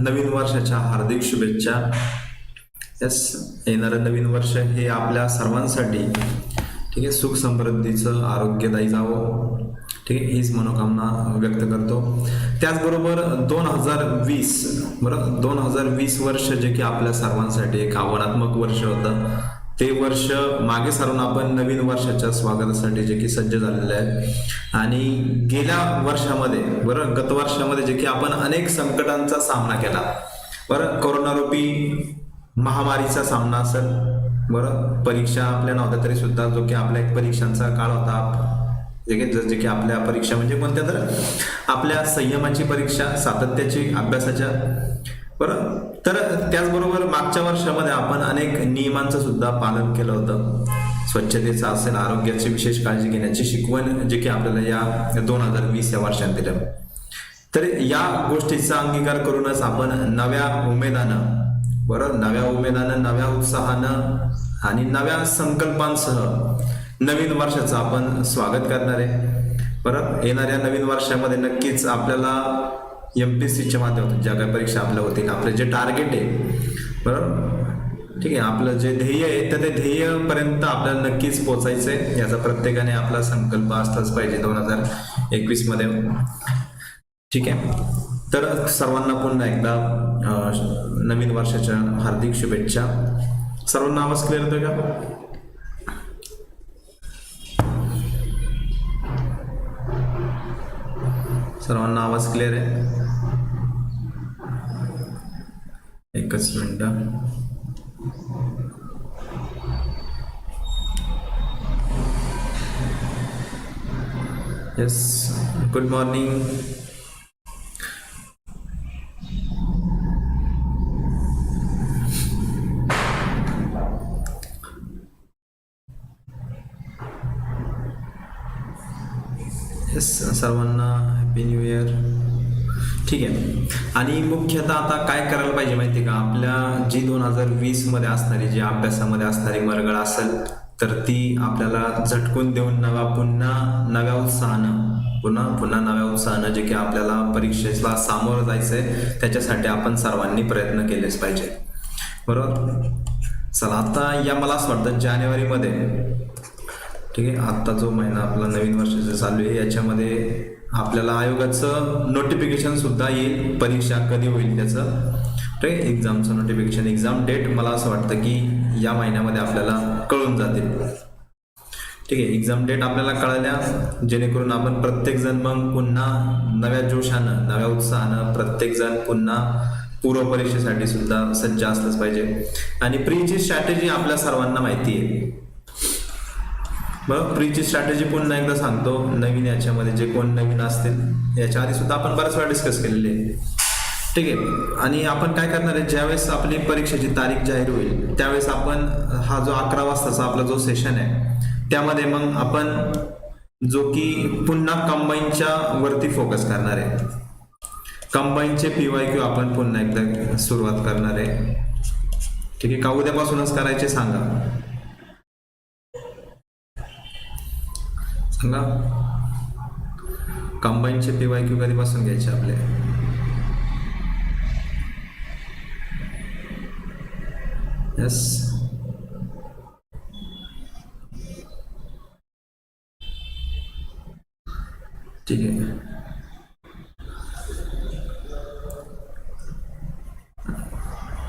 नवीन वर्षाच्या हार्दिक शुभेच्छा. येणारं नवीन वर्ष हे आपल्या सर्वांसाठी ठीक आहे सुख समृद्धीचं आरोग्यदायी जावं, ठीक आहे, हीच मनोकामना व्यक्त करतो. त्याचबरोबर 2020 बरं 2020 वर्ष जे की आपल्या सर्वांसाठी एक आव्हानात्मक वर्ष होतं, ते वर्ष मागे सारून आपण नवीन वर्षाच्या स्वागतासाठी जे की सज्ज झालेले आहे. आणि गेल्या वर्षामध्ये बरं गत वर्षामध्ये जे की आपण अनेक संकटांचा सामना केला, बरं कोरोनारूपी महामारीचा सामना असेल, बरं परीक्षा आपल्या नव्हत्या तरी सुद्धा जो की आपल्या एक परीक्षांचा काळ होता, जे की आपल्या परीक्षा म्हणजे कोणत्या तर आपल्या संयमाची परीक्षा, सातत्याची अभ्यासाच्या, बरं. तर त्याचबरोबर मागच्या वर्षामध्ये आपण अनेक नियमांचं सुद्धा पालन केलं होतं. स्वच्छतेचं असेल, आरोग्याची विशेष काळजी घेण्याची शिकवण जे की आपल्याला या 2020 या वर्षात दिलं. तर या गोष्टीचा अंगीकार करूनच आपण नव्या उमेदानं, बरं नव्या उमेदानं, नव्या उत्साहानं आणि नव्या संकल्पांसह नवीन वर्षाचं आपण स्वागत करणार आहे. बरं येणाऱ्या नवीन वर्षामध्ये नक्कीच आपल्याला MPSCच्या माध्यमातून ज्या काही परीक्षा आपल्या होतील, आपले जे टार्गेट आहे, बरोबर ठीक आहे, आपलं जे ध्येय आहे तर ते ध्येयपर्यंत आपल्याला नक्कीच पोचायचं आहे. याचा प्रत्येकाने आपला संकल्प असलाच पाहिजे 2021 मध्ये, ठीक आहे. तर सर्वांना पुन्हा एकदा नवीन वर्षाच्या हार्दिक शुभेच्छा. सर्वांना आवाज क्लिअर होतोय का? सर्वांना आवाज क्लिअर आहे? एकच minute. Yes, good morning. Yes, सर्वांना हॅपी न्यू इयर. ठीक आहे. आणि मुख्यतः आता काय करायला पाहिजे माहिती आहे का, आपल्या जी 2020 मध्ये असणारी, जी अभ्यासामध्ये असणारी मरगळ असेल तर ती आपल्याला झटकून देऊन पुन्हा नव्या उत्साहानं जे की आपल्याला परीक्षेला सामोरं जायचंय, त्याच्यासाठी आपण सर्वांनी प्रयत्न केलेच पाहिजे, बरोबर. चला आता या मला असं वाटतं जानेवारीमध्ये, ठीक आहे, आता जो महिना आपला नवीन वर्षाचा चालू आहे याच्यामध्ये आपल्याला आयोगाचं नोटिफिकेशन सुद्धा येईल, परीक्षा कधी होईल त्याचं, ठीक आहे, एक्झामचं नोटिफिकेशन, एक्झाम डेट मला असं वाटतं की या महिन्यामध्ये आपल्याला कळून जातील, ठीक आहे. एक्झाम डेट आपल्याला कळल्या जेणेकरून आपण प्रत्येकजण मग पुन्हा नव्या जोशानं, नव्या उत्साहानं प्रत्येकजण पुन्हा पूर्व परीक्षेसाठी सुद्धा सज्ज असलंच पाहिजे. आणि प्रीची स्ट्रॅटेजी आपल्या सर्वांना माहिती आहे, बरं. प्रीची स्ट्रॅटेजी पुन्हा एकदा सांगतो, नवीन याच्यामध्ये जे कोण नवीन असतील याच्या आधी सुद्धा आपण बऱ्याच वेळा डिस्कस केलेली आहे, ठीक आहे. आणि आपण काय करणार आहे, ज्यावेळेस आपली परीक्षेची तारीख जाहीर होईल त्यावेळेस आपण हा जो 11 वाजताचा आपला जो सेशन आहे त्यामध्ये मग आपण जो की पुन्हा कंबाईनच्या वरती फोकस करणार आहे. कंबाईनचे PYQ आपण पुन्हा एकदा सुरुवात करणार आहे, ठीक आहे. का उद्यापासूनच करायचे सांगा? कंबाईनचे PYQ कधीपासून घ्यायचे आपले? यस, ठीक आहे.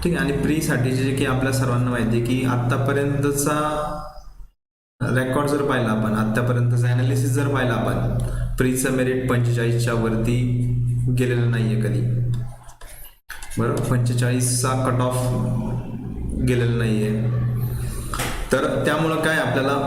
ठीक आहे. आणि प्रीसाठी जे की आपल्या सर्वांना माहिती आहे की आतापर्यंतचा रेकॉर्ड जर पाहिला आपण, आतापर्यंतचा ॲनालिसिस जर पाहिला आपण, प्रीचं मेरिट 45च्या वरती गेलेलं नाहीये कधी, बरोबर. 45चा कट ऑफ गेलेला नाहीये. तर त्यामुळं काय आपल्याला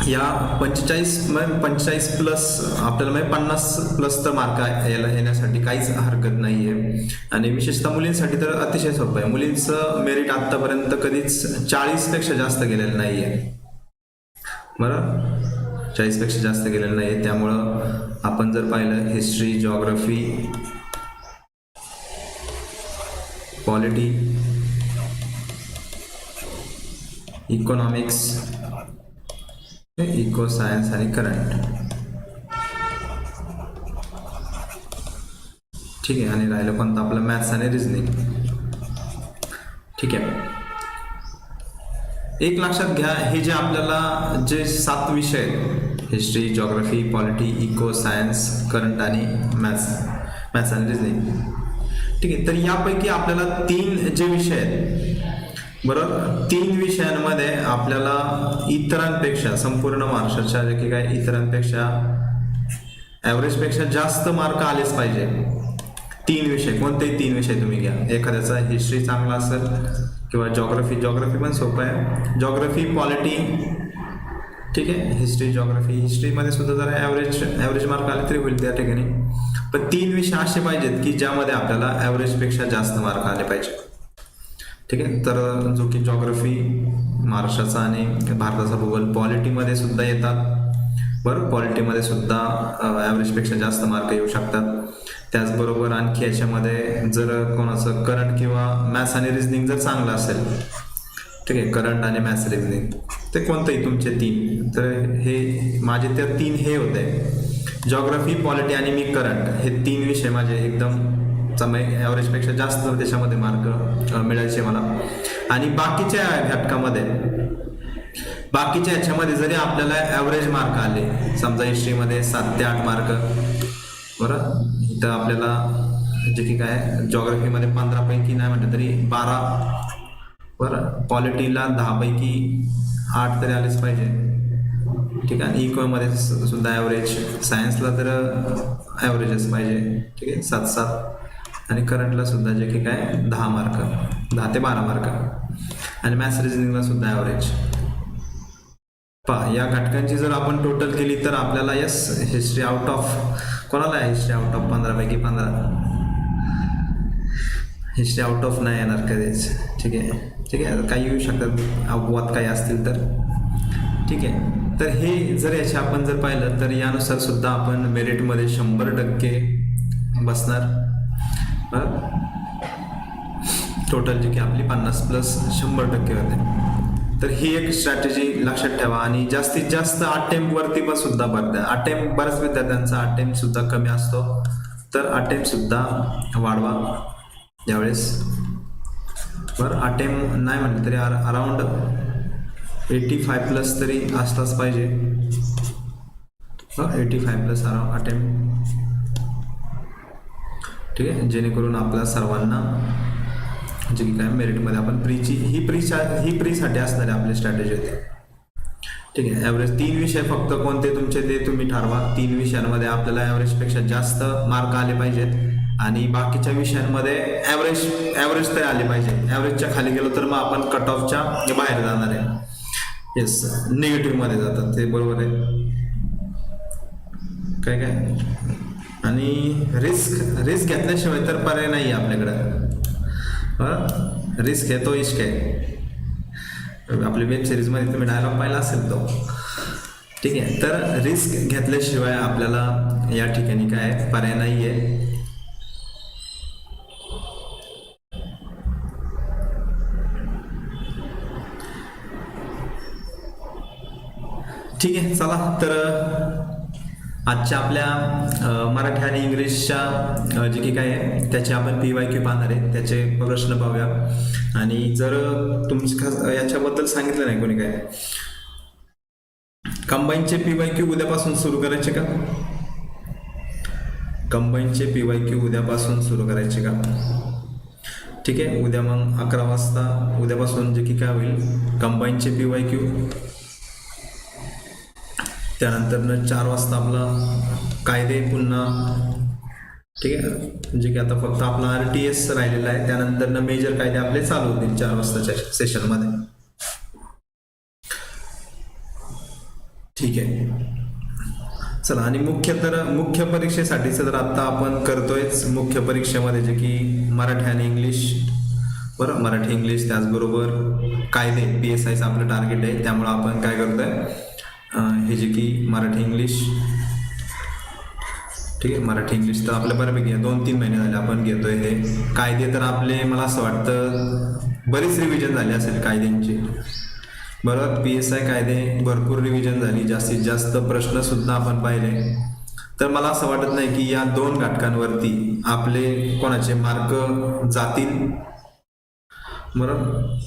या 45 प्लस आपल्याला 50 प्लस तर मार्क येण्यासाठी काहीच हरकत नाहीये. आणि विशेषतः मुलींसाठी तर अतिशय सोपं आहे. मुलींचं मेरिट आतापर्यंत कधीच 40 पेक्षा जास्त गेलेलं नाहीये, बरं. 40 पेक्षा जास्त गेलेलं नाहीये. त्यामुळं आपण जर पाहिलं history, geography, polity, economics, eco science आणि करंट, ठीक आहे. आणि राहिलं कोणतं आपलं मॅथ्स आणि रिझनिंग. ठीक आहे. एक लक्षात घ्या, हे जे आपल्याला जे 7 विषय आहेत, history, geography, polity, eco, science, current आणि मॅथ्स आणि रिझनिंग. ठीक आहे. तर यापैकी आपल्याला 3 जे विषय आहेत, बरोबर, 3 विषयांमध्ये आपल्याला इतरांपेक्षा, संपूर्ण महाराष्ट्राच्या जे की काय इतरांपेक्षा ॲव्हरेजपेक्षा जास्त मार्क आलेच पाहिजे. 3 विषय, कोणतेही 3 विषय तुम्ही घ्या. एखाद्याचा हिस्ट्री चांगला असेल किंवा जॉग्रफी पण सोपं आहे, जॉग्रफी, पॉलिटी, ठीक आहे, हिस्ट्रीमध्ये सुद्धा जरा ॲव्हरेज मार्क आले तरी होईल त्या ठिकाणी. पण 3 विषय असे पाहिजेत की ज्यामध्ये आपल्याला ॲव्हरेजपेक्षा जास्त मार्क आले पाहिजे. ठीक आहे. तर जो की जॉग्रफी, महाराष्ट्राचा आणि भारताचा भूगोल, पॉलिटीमध्ये सुद्धा येतात, बरं, पॉलिटीमध्ये सुद्धा ॲव्हरेजपेक्षा जास्त मार्क येऊ शकतात. त्याचबरोबर आणखी याच्यामध्ये जर कोणाचं करंट किंवा मॅथ्स आणि रिझनिंग जर चांगलं असेल, ठीक आहे, करंट आणि मॅथ्स रिझनिंग, ते कोणतंही तुमचे 3, तर हे माझे त्या 3 हे होते, जॉग्रफी, पॉलिटी आणि मी करंट, हे 3 विषय माझे एकदम ॲव्हरेजपेक्षा जास्त त्याच्यामध्ये मार्क मिळायचे मला. आणि बाकीच्या घटकामध्ये, बाकीच्या ह्याच्यामध्ये जरी आपल्याला ॲव्हरेज मार्क आले, समजा हिस्ट्रीमध्ये 7 ते 8 मार्क, बरं, इथं आपल्याला जे की काय जॉग्रफीमध्ये 15 पैकी नाही म्हटलं तरी 12, बरं, पॉलिटीला 10 पैकी 8 तरी आलेच पाहिजे. ठीक आहे. इकोमध्ये सुद्धा ॲव्हरेज, सायन्सला तर ॲव्हरेजच पाहिजे. ठीक आहे, 7-7. आणि करंटला सुद्धा जे की काय 10 मार्क, 10 ते 12 मार्क. आणि मॅथ्स रिझनिंगला सुद्धा ॲव्हरेज. या घटकांची जर आपण टोटल केली तर आपल्याला हिस्ट्री आउट ऑफ, कोणाला आहे हिस्ट्री आउट ऑफ 15 पैकी 15, हिस्ट्री आउट ऑफ नाही येणार कधीच. ठीक आहे. ठीक आहे. काही येऊ शकतात अपवाद काही असतील तर. ठीक आहे. तर हे जर याचे आपण जर पाहिलं तर यानुसार सुद्धा आपण मेरिटमध्ये 100% बसणार. टोटल जी की आपली 50+ 100% होते. तर ही एक स्ट्रॅटेजी लक्षात ठेवा. आणि जास्तीत जास्त अटेम्प्टवरती पण सुद्धा भर द्या. अटेम्प्ट, बऱ्याच विद्यार्थ्यांचा अटेम्प्ट सुद्धा कमी असतो, तर अटेम्प्ट सुद्धा वाढवा यावेळेस. बरं, अटेम्प्ट नाही म्हटलं तरी अराउंड 85+ तरी असलाच पाहिजे. 85+ अटेम्प्ट. ठीक आहे. जेणेकरून आपल्या सर्वांना जे की काय मेरिटमध्ये आपण ही प्रीसाठी असणारी आपली स्ट्रॅटेजी होती. ठीक आहे. ॲव्हरेज 3 विषय फक्त कोणते तुमचे ते तुम्ही ठरवा. 3 विषयांमध्ये आपल्याला ॲव्हरेजपेक्षा जास्त मार्क आले पाहिजेत आणि बाकीच्या विषयांमध्ये ॲव्हरेज तरी आले पाहिजे. ॲव्हरेजच्या खाली गेलो तर मग आपण कट ऑफच्या बाहेर जाणार आहे. येस, निगेटिव्हमध्ये जातात ते, बरोबर आहे काय. आणि रिस्क घेतल्याशिवाय तर पर्याय नाही आहे आपल्याकडं. रिस्क है तो इश्क है, आपली वेब सिरीजमध्ये तुम्ही डायलॉग पाहिला असेल तो. ठीक आहे. तर रिस्क घेतल्याशिवाय आपल्याला या ठिकाणी काय पर्याय नाही आहे. ठीक आहे. चला, तर आजच्या आपल्या मराठी आणि इंग्लिशच्या जे की काय आहे त्याचे आपण PYQ पाहणार आहे, त्याचे प्रश्न पाहूया. आणि जर तुमच्या याच्याबद्दल सांगितलं नाही कोणी काय, कंबाईनचे PYQ उद्यापासून सुरू करायचे का? कंबाईनचे PYQ उद्यापासून सुरू करायचे का? ठीक आहे. उद्या मग 11 वाजता उद्यापासून जे की काय होईल कंबाईनचे PYQ. त्यानंतर 4 वाजता आपला कायदे पुन्हा. ठीक आहे. जे की आता फक्त आपला RTS राहिलेला आहे. त्यानंतर मेजर कायदे आपले चालू होतील 4 वाजताच्या सेशनमध्ये. ठीक आहे. चला, आणि मुख्य परीक्षेसाठी तर आता आपण करतोयच. मुख्य परीक्षेमध्ये जे की मराठी आणि इंग्लिश, बरं, मराठी इंग्लिश त्याचबरोबर कायदे PSIचं आपलं टार्गेट आहे. त्यामुळं आपण काय करतोय, हे जे की मराठी इंग्लिश, ठीक आहे, मराठी इंग्लिश तर आपल्या बऱ्यापैकी 2-3 महिने झाले आपण घेतोय. हे कायदे तर आपले मला असं वाटतं बरीच रिव्हिजन झाली असेल कायद्यांची. बरोबर, PSI कायदे भरपूर रिव्हिजन झाली, जास्तीत जास्त प्रश्न सुद्धा आपण पाहिले. तर मला असं वाटत नाही की या 2 घटकांवरती आपले कोणाचे मार्क जातील. बरोबर.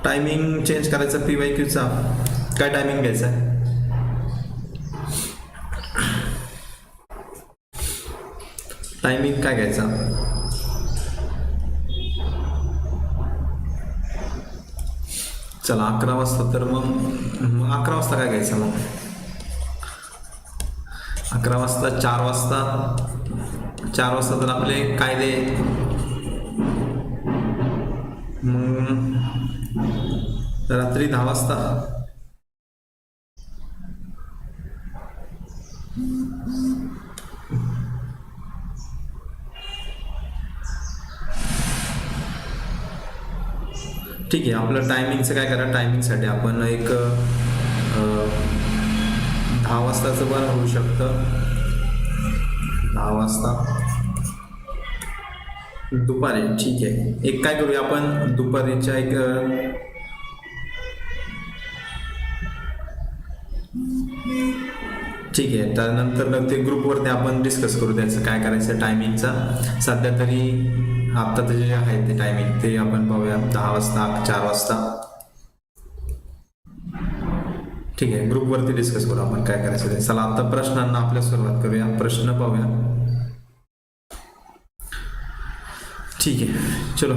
टायमिंग चेंज करायचा PYQचा. काय टायमिंग घ्यायचा आहे? टायमिंग काय घ्यायचा? चला 11 वाजता. तर मग 11 वाजता काय घ्यायचं मग? 11 वाजता 4 वाजता. 4 वाजता तर आपले कायदे. मग रात्री 10 वाजता. ठीक आहे. आपलं टायमिंगचं काय करा, टायमिंगसाठी आपण एक 10 वाजताचं पण होऊ शकतं. 10 वाजता दुपारी. ठीक आहे. एक काय करूया आपण, दुपारीच्या एक ठीक आहे. त्यानंतर ते ग्रुपवरती आपण डिस्कस करू त्याचं काय करायचं टायमिंगचा. सध्या तरी आता जे आहे ते टायमिंग ते आपण पाहूया 10 वाजता 4 वाजता. ठीक आहे. ग्रुपवरती डिस्कस करू आपण काय करायचं ते. चला आता प्रश्नांना आपल्या सुरुवात करूया. प्रश्न पाहूया. ठीक आहे. चलो.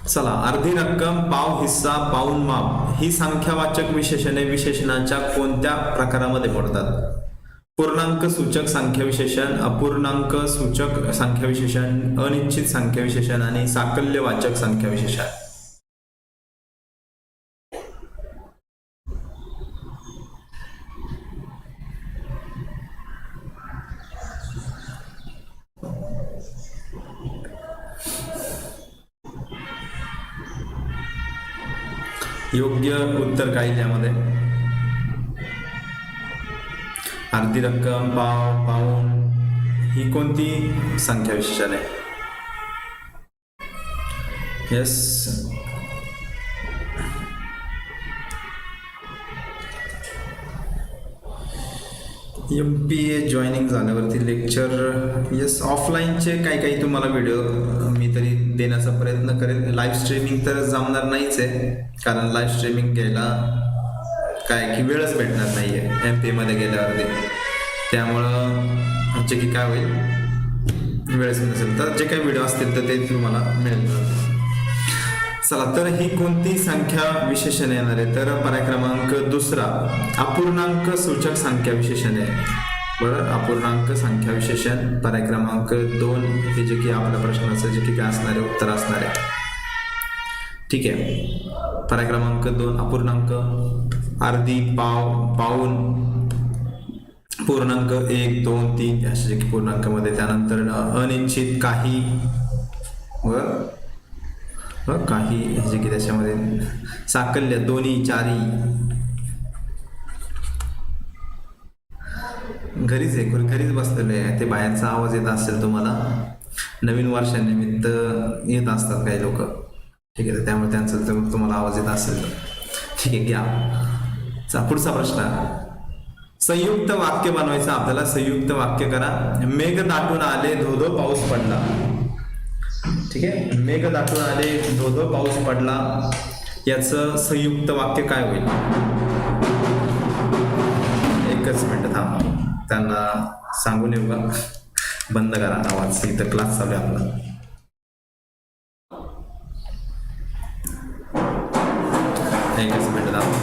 चला. अर्धी रक्कम, पाव हिस्सा, पाऊण माप ही संख्यावाचक विशेषणे विशेषणाच्या कोणत्या प्रकारामध्ये पडतात? पूर्णांक सूचक संख्याविशेषण, अपूर्णांक सूचक संख्याविशेषण, अनिश्चित संख्याविशेषण आणि साकल्यवाचक संख्याविशेषण. योग्य उत्तर काय यामध्ये? अर्धी रक्कम, पाव, पाऊण ही कोणती संख्या विशेषण आहे? यस. MPA जॉईनिंग झाल्यावरती लेक्चर. यस. ऑफलाईनचे काही तुम्हाला व्हिडिओ मी तरी देण्याचा प्रयत्न करेन. लाईव्ह स्ट्रीमिंग तर जमणार नाहीच आहे, कारण लाईव्ह स्ट्रीमिंग घ्यायला काय की वेळच भेटणार नाही आहे MPA मध्ये गेल्यावरती. त्यामुळं जे की काय होईल, वेळच नसेल तर जे काही व्हिडिओ असतील तर ते तुम्हाला मिळेल. चला. तर ही कोणती संख्या विशेषण येणार आहे? तर पर्याय क्रमांक दुसरा अपूर्णांक सूचक संख्या विशेषण आहे. बरं. अपूर्णांक संख्या विशेषण पर्याय क्रमांक 2 हे जे की आपल्या प्रश्नाचं जे की काय असणार आहे, उत्तर असणार आहे. ठीक आहे. पर्याय क्रमांक 2 अपूर्णांक. अर्धी, पाव, पाऊण, पूर्णांक 1, 2, 3 असे जे की पूर्णांकामध्ये. त्यानंतर अनिश्चित, काही व काही जे की त्याच्यामध्ये साकल्य, दोन्ही, चारी. घरीच आहे, घरीच बसलेले आहे ते. बाहेरचा आवाज येत असेल तुम्हाला. नवीन वर्षानिमित्त येत असतात काही लोक. ठीक आहे. त्यामुळे त्यांचा तुम्हाला आवाज येत असेल तर ठीक आहे. घ्या. पुढचा प्रश्न. संयुक्त वाक्य बनवायचं आपल्याला. संयुक्त वाक्य करा. मेघ दाटून आले, धो-धो पाऊस पडला. ठीक आहे. मेघ दाटून आले, धो-धो पाऊस पडला याचं संयुक्त वाक्य काय होईल? एकच मिनिट थांब, त्यांना सांगून येऊ का? बंद करा आवाज, इथं क्लास चालू आहे आपला. एकच मिनिट थांब.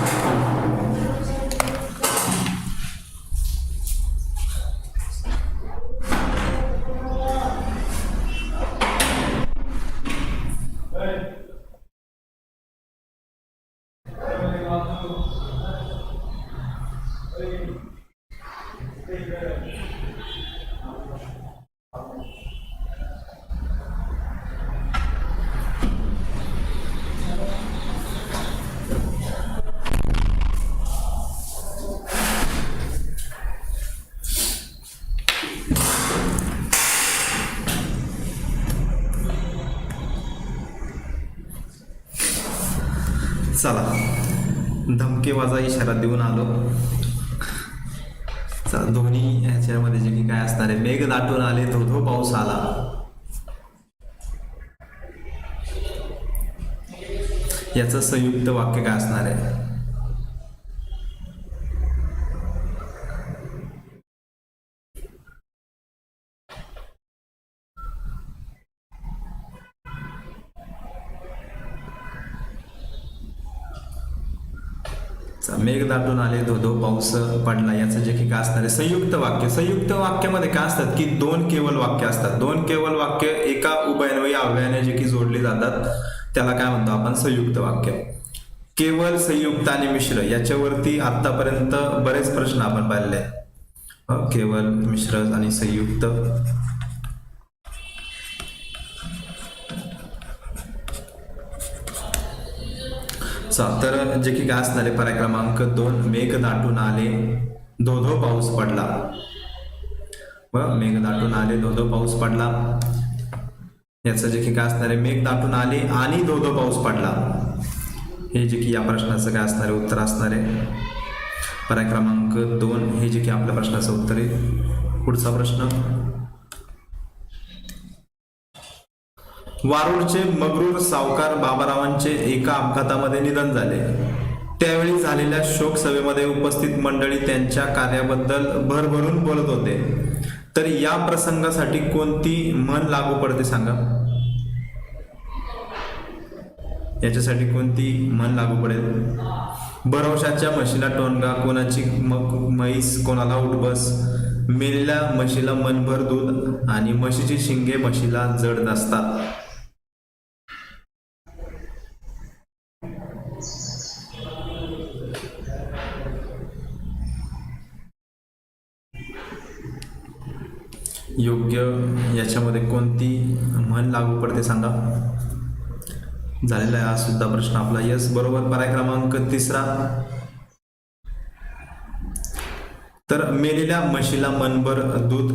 चला, धमकेबाजा इशारा देऊन आलो. दोन्ही ह्याच्यामध्ये जे की काय असणार आहे, मेघ दाटून आले धो धो पाऊस आला, याचं संयुक्त वाक्य काय असणार आहे? मेघ दाटून आले धो धो पाऊस पडला, याचं जे की काय असणार आहे संयुक्त वाक्य. संयुक्त वाक्यामध्ये काय असतात की दोन केवल वाक्य असतात. दोन केवल वाक्य एका उभयन्वयी अव्ययाने जे की जोडली जातात त्याला काय म्हणतो आपण? संयुक्त वाक्य. केवल, संयुक्त आणि मिश्र याच्यावरती आतापर्यंत बरेच प्रश्न आपण पाहिले. केवल, मिश्र आणि संयुक्त. तर जे की काय असणार आहे पर्याय क्रमांक 2, मेघ दाटून आले धो धो पाऊस पडला. मेघ दाटून आले धो धो पाऊस पडला, याचं जे की काय असणार आहे मेघ दाटून आले आणि धो धो पाऊस पडला, हे जे की या प्रश्नाचं काय असणार आहे उत्तर असणार आहे पर्याय क्रमांक 2, हे जे की आपल्या प्रश्नाचं उत्तर आहे. पुढचा प्रश्न, वारूळचे मगरूर सावकार बाबारावांचे एका अपघातामध्ये निधन झाले. त्यावेळी झालेल्या शोक सभेमध्ये उपस्थित मंडळी त्यांच्या कार्याबद्दल भरभरून बोलत होते. तर या प्रसंगासाठी कोणती म्हण लागू पडते सांगा? याच्यासाठी कोणती म्हण लागू पडेल? भरवशाच्या म्हशीला टोनगा, कोणाची म्हैस कोणाला उठबस, मेलेल्या म्हशीला मनभर दूध आणि म्हशीची शिंगे म्हशीला जड नसतात. योग्य याच्यामध्ये कोणती म्हण लागू पडते सांगा? झालेला आहे हा सुद्धा प्रश्न आपला. यस, बरोबर. पर्याय क्रमांक 3, तर मेलेल्या म्हशीला मनभर दूध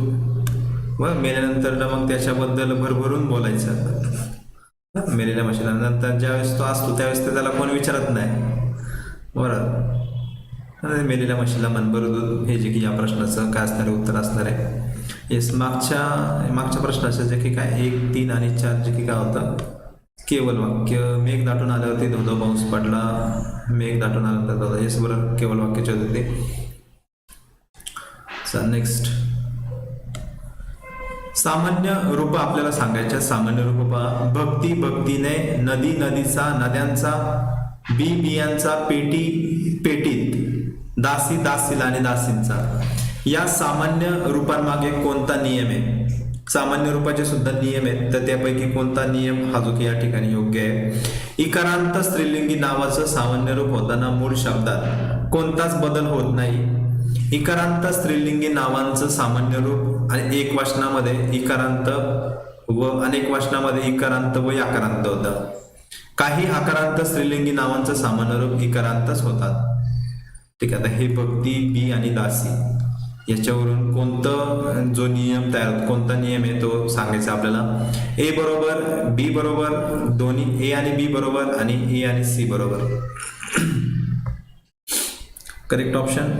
व मेल्यानंतर मग त्याच्याबद्दल भरभरून बोलायचं. मेलेल्या म्हशीला नंतर ज्यावेळेस तो असतो त्यावेळेस त्याला कोण विचारत नाही, बरोबर. मेलेल्या म्हशीला मनभर दूध, हे जे की या प्रश्नाचं काय असणार आहे उत्तर असणार आहे. येस, मागच्या प्रश्नाचं जे की काय 1, 3 आणि 4 जे की काय होतं केवल वाक्य. मेघ दाटून आल्यावरती धो धो पाऊस पडला, मेघ दाटून आल्यानंतर. येस, बरोबर, केवल वाक्याचे होते ते. नेक्स्ट, सामान्य रूप आपल्याला सांगायच्या. सामान्य रूप पहा. भक्ती भक्तीने, नदी नदीचा, नद्यांचा, बी बियांचा, पेटी पेटीत, दासी दासीला आणि दासींचा. या सामान्य रूपांमागे कोणता नियम आहे? सामान्य रूपाचे सुद्धा नियम आहेत, तर त्यापैकी कोणता नियम हा जो की या ठिकाणी योग्य आहे? इकारांत स्त्रीलिंगी नावाचं सामान्य रूप होताना मूळ शब्दात कोणताच बदल होत नाही. इकारांत स्त्रीलिंगी नावांचं सामान्य रूप आणि एक वचनामध्ये इकारांत व अनेक वचनामध्ये इकारांत व याकारांत होतं. काही आकारांत स्त्रीलिंगी नावांचं सामान्य रूप इकारांतच होतात. ठीक आहे, आता हे भक्ती, बी आणि दासी याच्यावरून कोणतं जो नियम तयार होतो, कोणता नियम आहे तो सांगायचा आपल्याला. ए बरोबर, बी बरोबर, दोन्ही ए आणि बी बरोबर आणि ए आणि सी बरोबर. करेक्ट ऑप्शन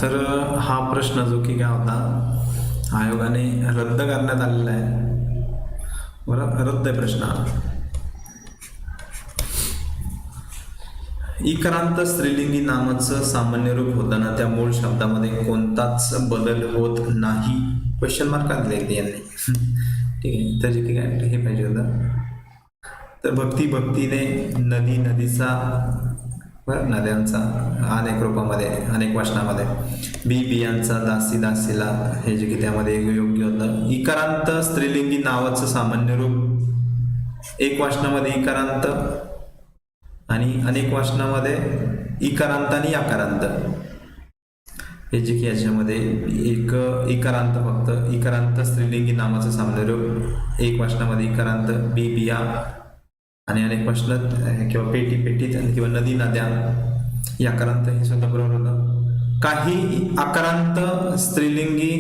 तर हा प्रश्न जो की काय होता आयोगाने रद्द करण्यात आलेला आहे. बरं, रद्द आहे प्रश्न. इकारांत स्त्रीलिंगी नामाचं सामान्य रूप होताना त्या मूळ शब्दामध्ये कोणताच बदल होत नाही. क्वेश्चन मार्क दिले यांनी. ठीक आहे, तर जे काय हे पाहिजे होतं. तर भक्ती भक्तीने, नदी नदीचा, नद्यांचा, अनेक रूपामध्ये अनेक वचनामध्ये, बी बियांचा, दासी दासीला, हे जे की त्यामध्ये योग्य होतं. इकारांत स्त्रीलिंगी नावाचं सामान्य रूप एक वचनामध्ये इकारांत आणि अनेक वचनामध्ये इकारांत आणि याकारांत. हे जे की याच्यामध्ये एक इकारांत, फक्त इकारांत स्त्रीलिंगी नामाचं सामान्य रूप, एक वाचनामध्ये इकारांत बी बिया, आणि अनेक प्रश्न किंवा पेटी पेटीत किंवा नदी नद्या या आकारांत, हे सुद्धा बरोबर होतं. काही आकारांत स्त्रीलिंगी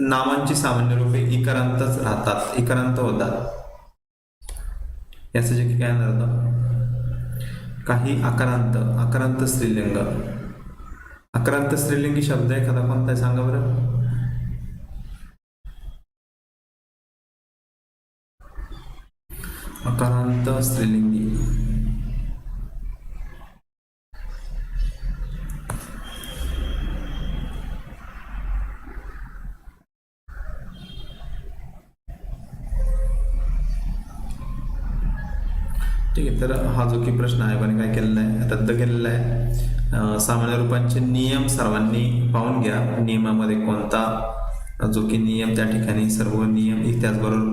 नामांची सामान्य रूपे इकारांतच राहतात, इकारांत होतात. याचं जे की काय होतं, काही आकारांत, आकारांत स्त्रीलिंग, आकारांत स्त्रीलिंगी शब्द एखादा कोणता आहे सांगा बरं. आकारांत स्त्रीलिंगी, ठीक आहे. तर हा जो की प्रश्न आहे पण काय केलेला आहे, रद्द केलेला आहे. सामान्य रूपांचे नियम सर्वांनी पाहून घ्या. नियमामध्ये कोणता जो की नियम, त्या ठिकाणी सर्व नियम, त्याचबरोबर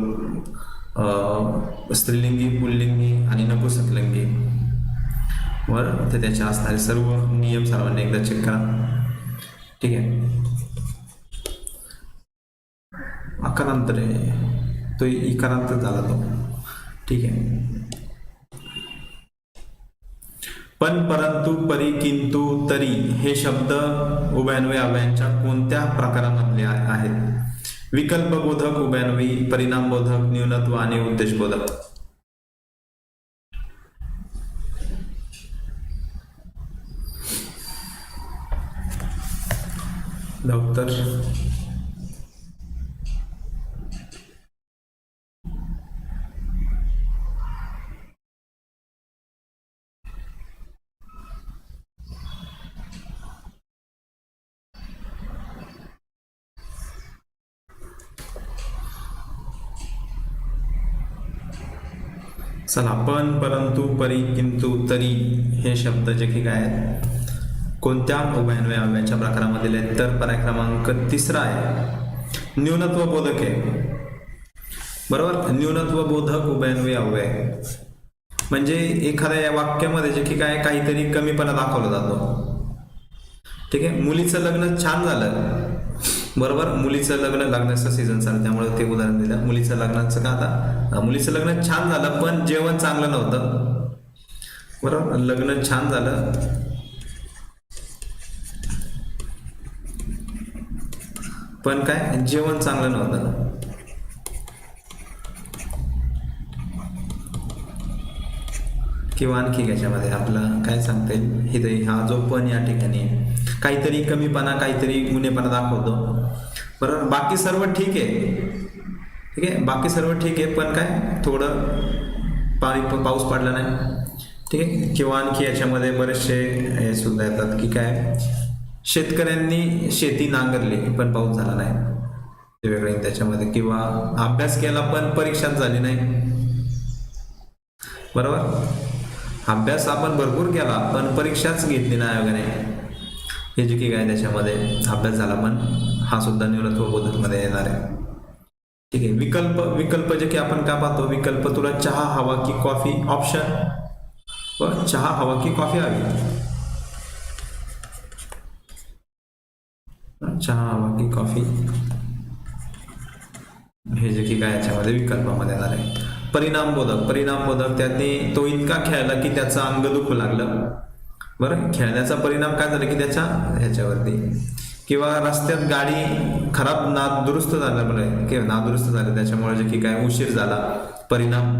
स्त्रीलिंगी, पुल्लिंगी आणि नपुंसकलिंगी वर ते त्याचे असणारे सर्व नियम सर्वांनी एकदा चेक करा. ठीक आहे. आकारांतरे तो इकारांत झाला तो. ठीक आहे. पण, परंतु, परी, किंतु, तरी हे शब्द उभयान्वयी अव्ययांच्या कोणत्या प्रकारामधले आहेत? विकल्पबोधक, उभयान्वयी, परिणामबोधक, न्यूनत्व आणि उद्देशबोधक. उत्तर चला, पण, परंतु, परी, किंतु, तरी हे शब्द जे की काय आहेत, कोणत्या उभयान्वयी अव्ययाच्या प्रकारामधील आहेत? तर पर्याय क्रमांक 3 आहे, न्यूनत्व बोधक आहे. बरोबर, न्यूनत्व बोधक उभयान्वयी अव्यय म्हणजे एखाद्या वाक्यामध्ये जे की काय काहीतरी कमीपणा दाखवला जातो. ठीक आहे. मुलीचं लग्न छान झालं, बरोबर, मुलीचं लग्नाचं सीझन चालू, त्यामुळे ते उदाहरण दिलं. मुलीचं लग्नाचं का, आता मुलीचं लग्न छान झालं पण जेवण चांगलं नव्हतं. बरोबर, लग्न छान झालं पण काय, जेवण चांगलं नव्हतं. किंवा आणखी याच्यामध्ये आपलं काय सांगता येईल, हे हा जो पण या ठिकाणी काहीतरी कमीपणा, काहीतरी उणेपणा दाखवतो. बरोबर, बाकी सर्व ठीक आहे. ठीक आहे, बाकी सर्व ठीक आहे पण काय, थोडं पाऊस पडला नाही. ठीक आहे. किंवा आणखी याच्यामध्ये बरेचसे हे सुद्धा येतात की काय, शेतकऱ्यांनी शेती नांगरली पण पाऊस झाला नाही, ते वेगळे त्याच्यामध्ये. किंवा अभ्यास केला पण परीक्षाच झाली नाही. बरोबर, अभ्यास आपण भरपूर केला पण परीक्षाच घेतली नाही आयोगाने, हे जे की काय त्याच्यामध्ये अभ्यास झाला पण, हा सुद्धा न्यूनत्व बोधक मध्ये येणार आहे. ठीक आहे. विकल्प जे की आपण काय पाहतो, विकल्प, तुला चहा हवा की कॉफी, ऑप्शन चहा हवा की कॉफी हवी, चहा हवा की कॉफी, हे जे की काय याच्यामध्ये विकल्पामध्ये येणार आहे. परिणामबोधक त्याने तो इतका खेळला की त्याचं अंग दुखू लागलं. बरं, खेळण्याचा परिणाम काय झाला की त्याच्या ह्याच्यावरती, किंवा रस्त्यात गाडी खराब नादुरुस्त झाल्यामुळे, किंवा नादुरुस्त झाले त्याच्यामुळे जे की काय उशीर झाला, परिणाम.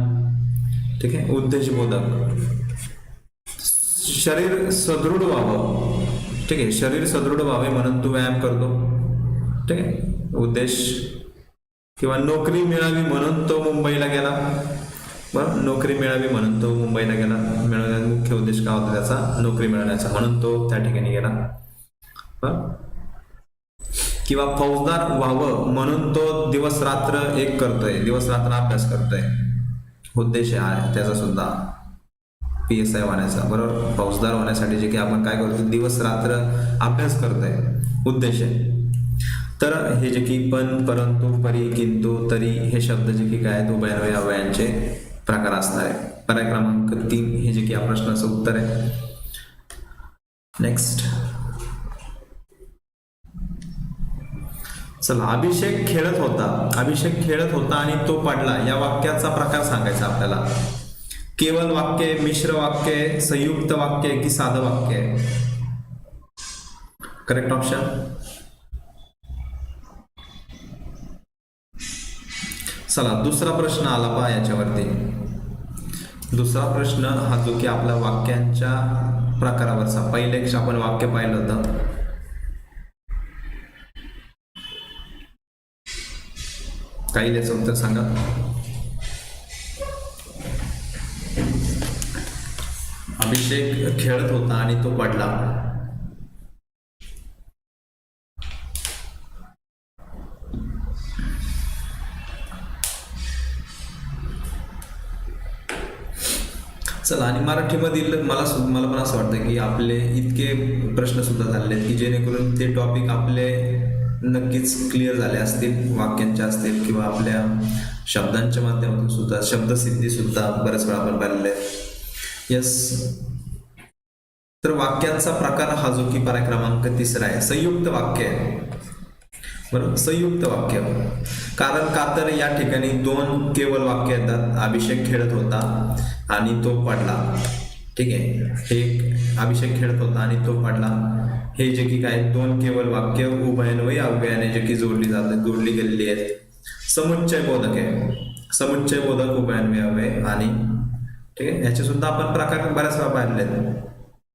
ठीक आहे. उद्देशबोधक, शरीर सदृढ व्हावं. ठीक आहे, शरीर सदृढ व्हावे म्हणून तू व्यायाम करतो. ठीक आहे, उद्देश. किंवा नोकरी मिळावी म्हणून तो मुंबईला गेला. बरं, नोकरी मिळावी म्हणून तो मुंबईला गेला, मिळवण्याचा मुख्य उद्देश काय होता त्याचा, नोकरी मिळवण्याचा, म्हणून तो त्या ठिकाणी गेला. बरं, किंवा फौजदार व्हावं म्हणून तो दिवस रात्र एक करतोय, दिवस रात्र अभ्यास करतोय, उद्देश आहे त्याचा सुद्धा, PSI होण्याचा. बरोबर, फौजदार होण्यासाठी जे की आपण काय करतो, दिवस रात्र अभ्यास करतोय, उद्देश आहे. तर हे जे की पण, परंतु, परी, किंतु, तरी हे शब्द जे की काय उभयान्वयी अव्ययांचे प्रकार असणार आहे. पर्याय क्रमांक 3 हे जे की या प्रश्नाचं उत्तर आहे. नेक्स्ट, चला, अभिषेक खेळत होता, अभिषेक खेळत होता आणि तो पडला, या वाक्याचा प्रकार सांगायचा आपल्याला. केवळ वाक्य, मिश्र वाक्य, संयुक्त वाक्य की साधं वाक्य? Correct option. चला, दुसरा प्रश्न आला पहा याच्यावरती. दुसरा प्रश्न हा जो की आपल्या वाक्यांच्या प्रकारावरचा, पहिले आपण वाक्य पाहिलं होतं. काही द्यायचं उत्तर सांगा. अभिषेक खेळत होता आणि तो पडला. चला, आणि मराठीमधील मला पण असं वाटतं की आपले इतके प्रश्न सुद्धा झालेले आहेत की जेणेकरून ते टॉपिक आपले नक्कीच क्लिअर झाले असतील, वाक्यांचे असतील किंवा आपल्या शब्दांच्या माध्यमातून सुद्धा, शब्दसिद्धी सुद्धा बऱ्याच वेळा आपण पाहिलेले आहेत. यस. तर वाक्यांचा प्रकार हा जो की पर्याय क्रमांक 3 आहे, संयुक्त वाक्य आहे. बरोबर, संयुक्त वाक्य. कारण का तर या ठिकाणी 2 केवळ वाक्य येतात. अभिषेक खेळत होता आणि तो पडला. ठीक आहे, एक अभिषेक खेळत होता आणि तो पडला, हे जे की काय 2 केवळ वाक्य उभयान्वयी अव्ययाने जे की जोडली गेलेली आहेत. समुच्चय बोधक आहे, समुच्चय बोधक उभयान्वयी अव्यय. आणि ठीक आहे, याचे सुद्धा आपण प्रकार बऱ्याच वेळा पाहिलेले आहेत.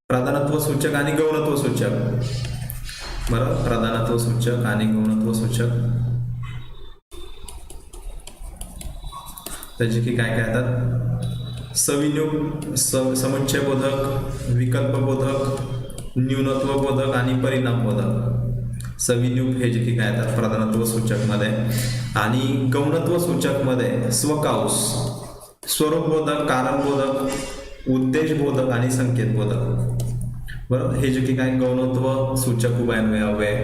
प्रधानत्व सूचक आणि गौणत्व सूचक. बरोबर, प्रधानत्व सूचक आणि गौणत्व सूचक. त्याचे की काय काय येतात? सविनियोग, समुच्चय बोधक, विकल्प बोधक, न्यूनत्व बोधक आणि परिणाम बोधक. सविनियोग हे जे की काय येतात प्रधानत्व सूचक मध्ये. आणि गौणत्व सूचक मध्ये स्वकाऊस, स्वरूप बोधक, कारण बोधक, उद्देश बोधक आणि संकेत बोधक. बरोबर, हे जे की काय गौणत्व सूचक उभयान्वयी अव्यय.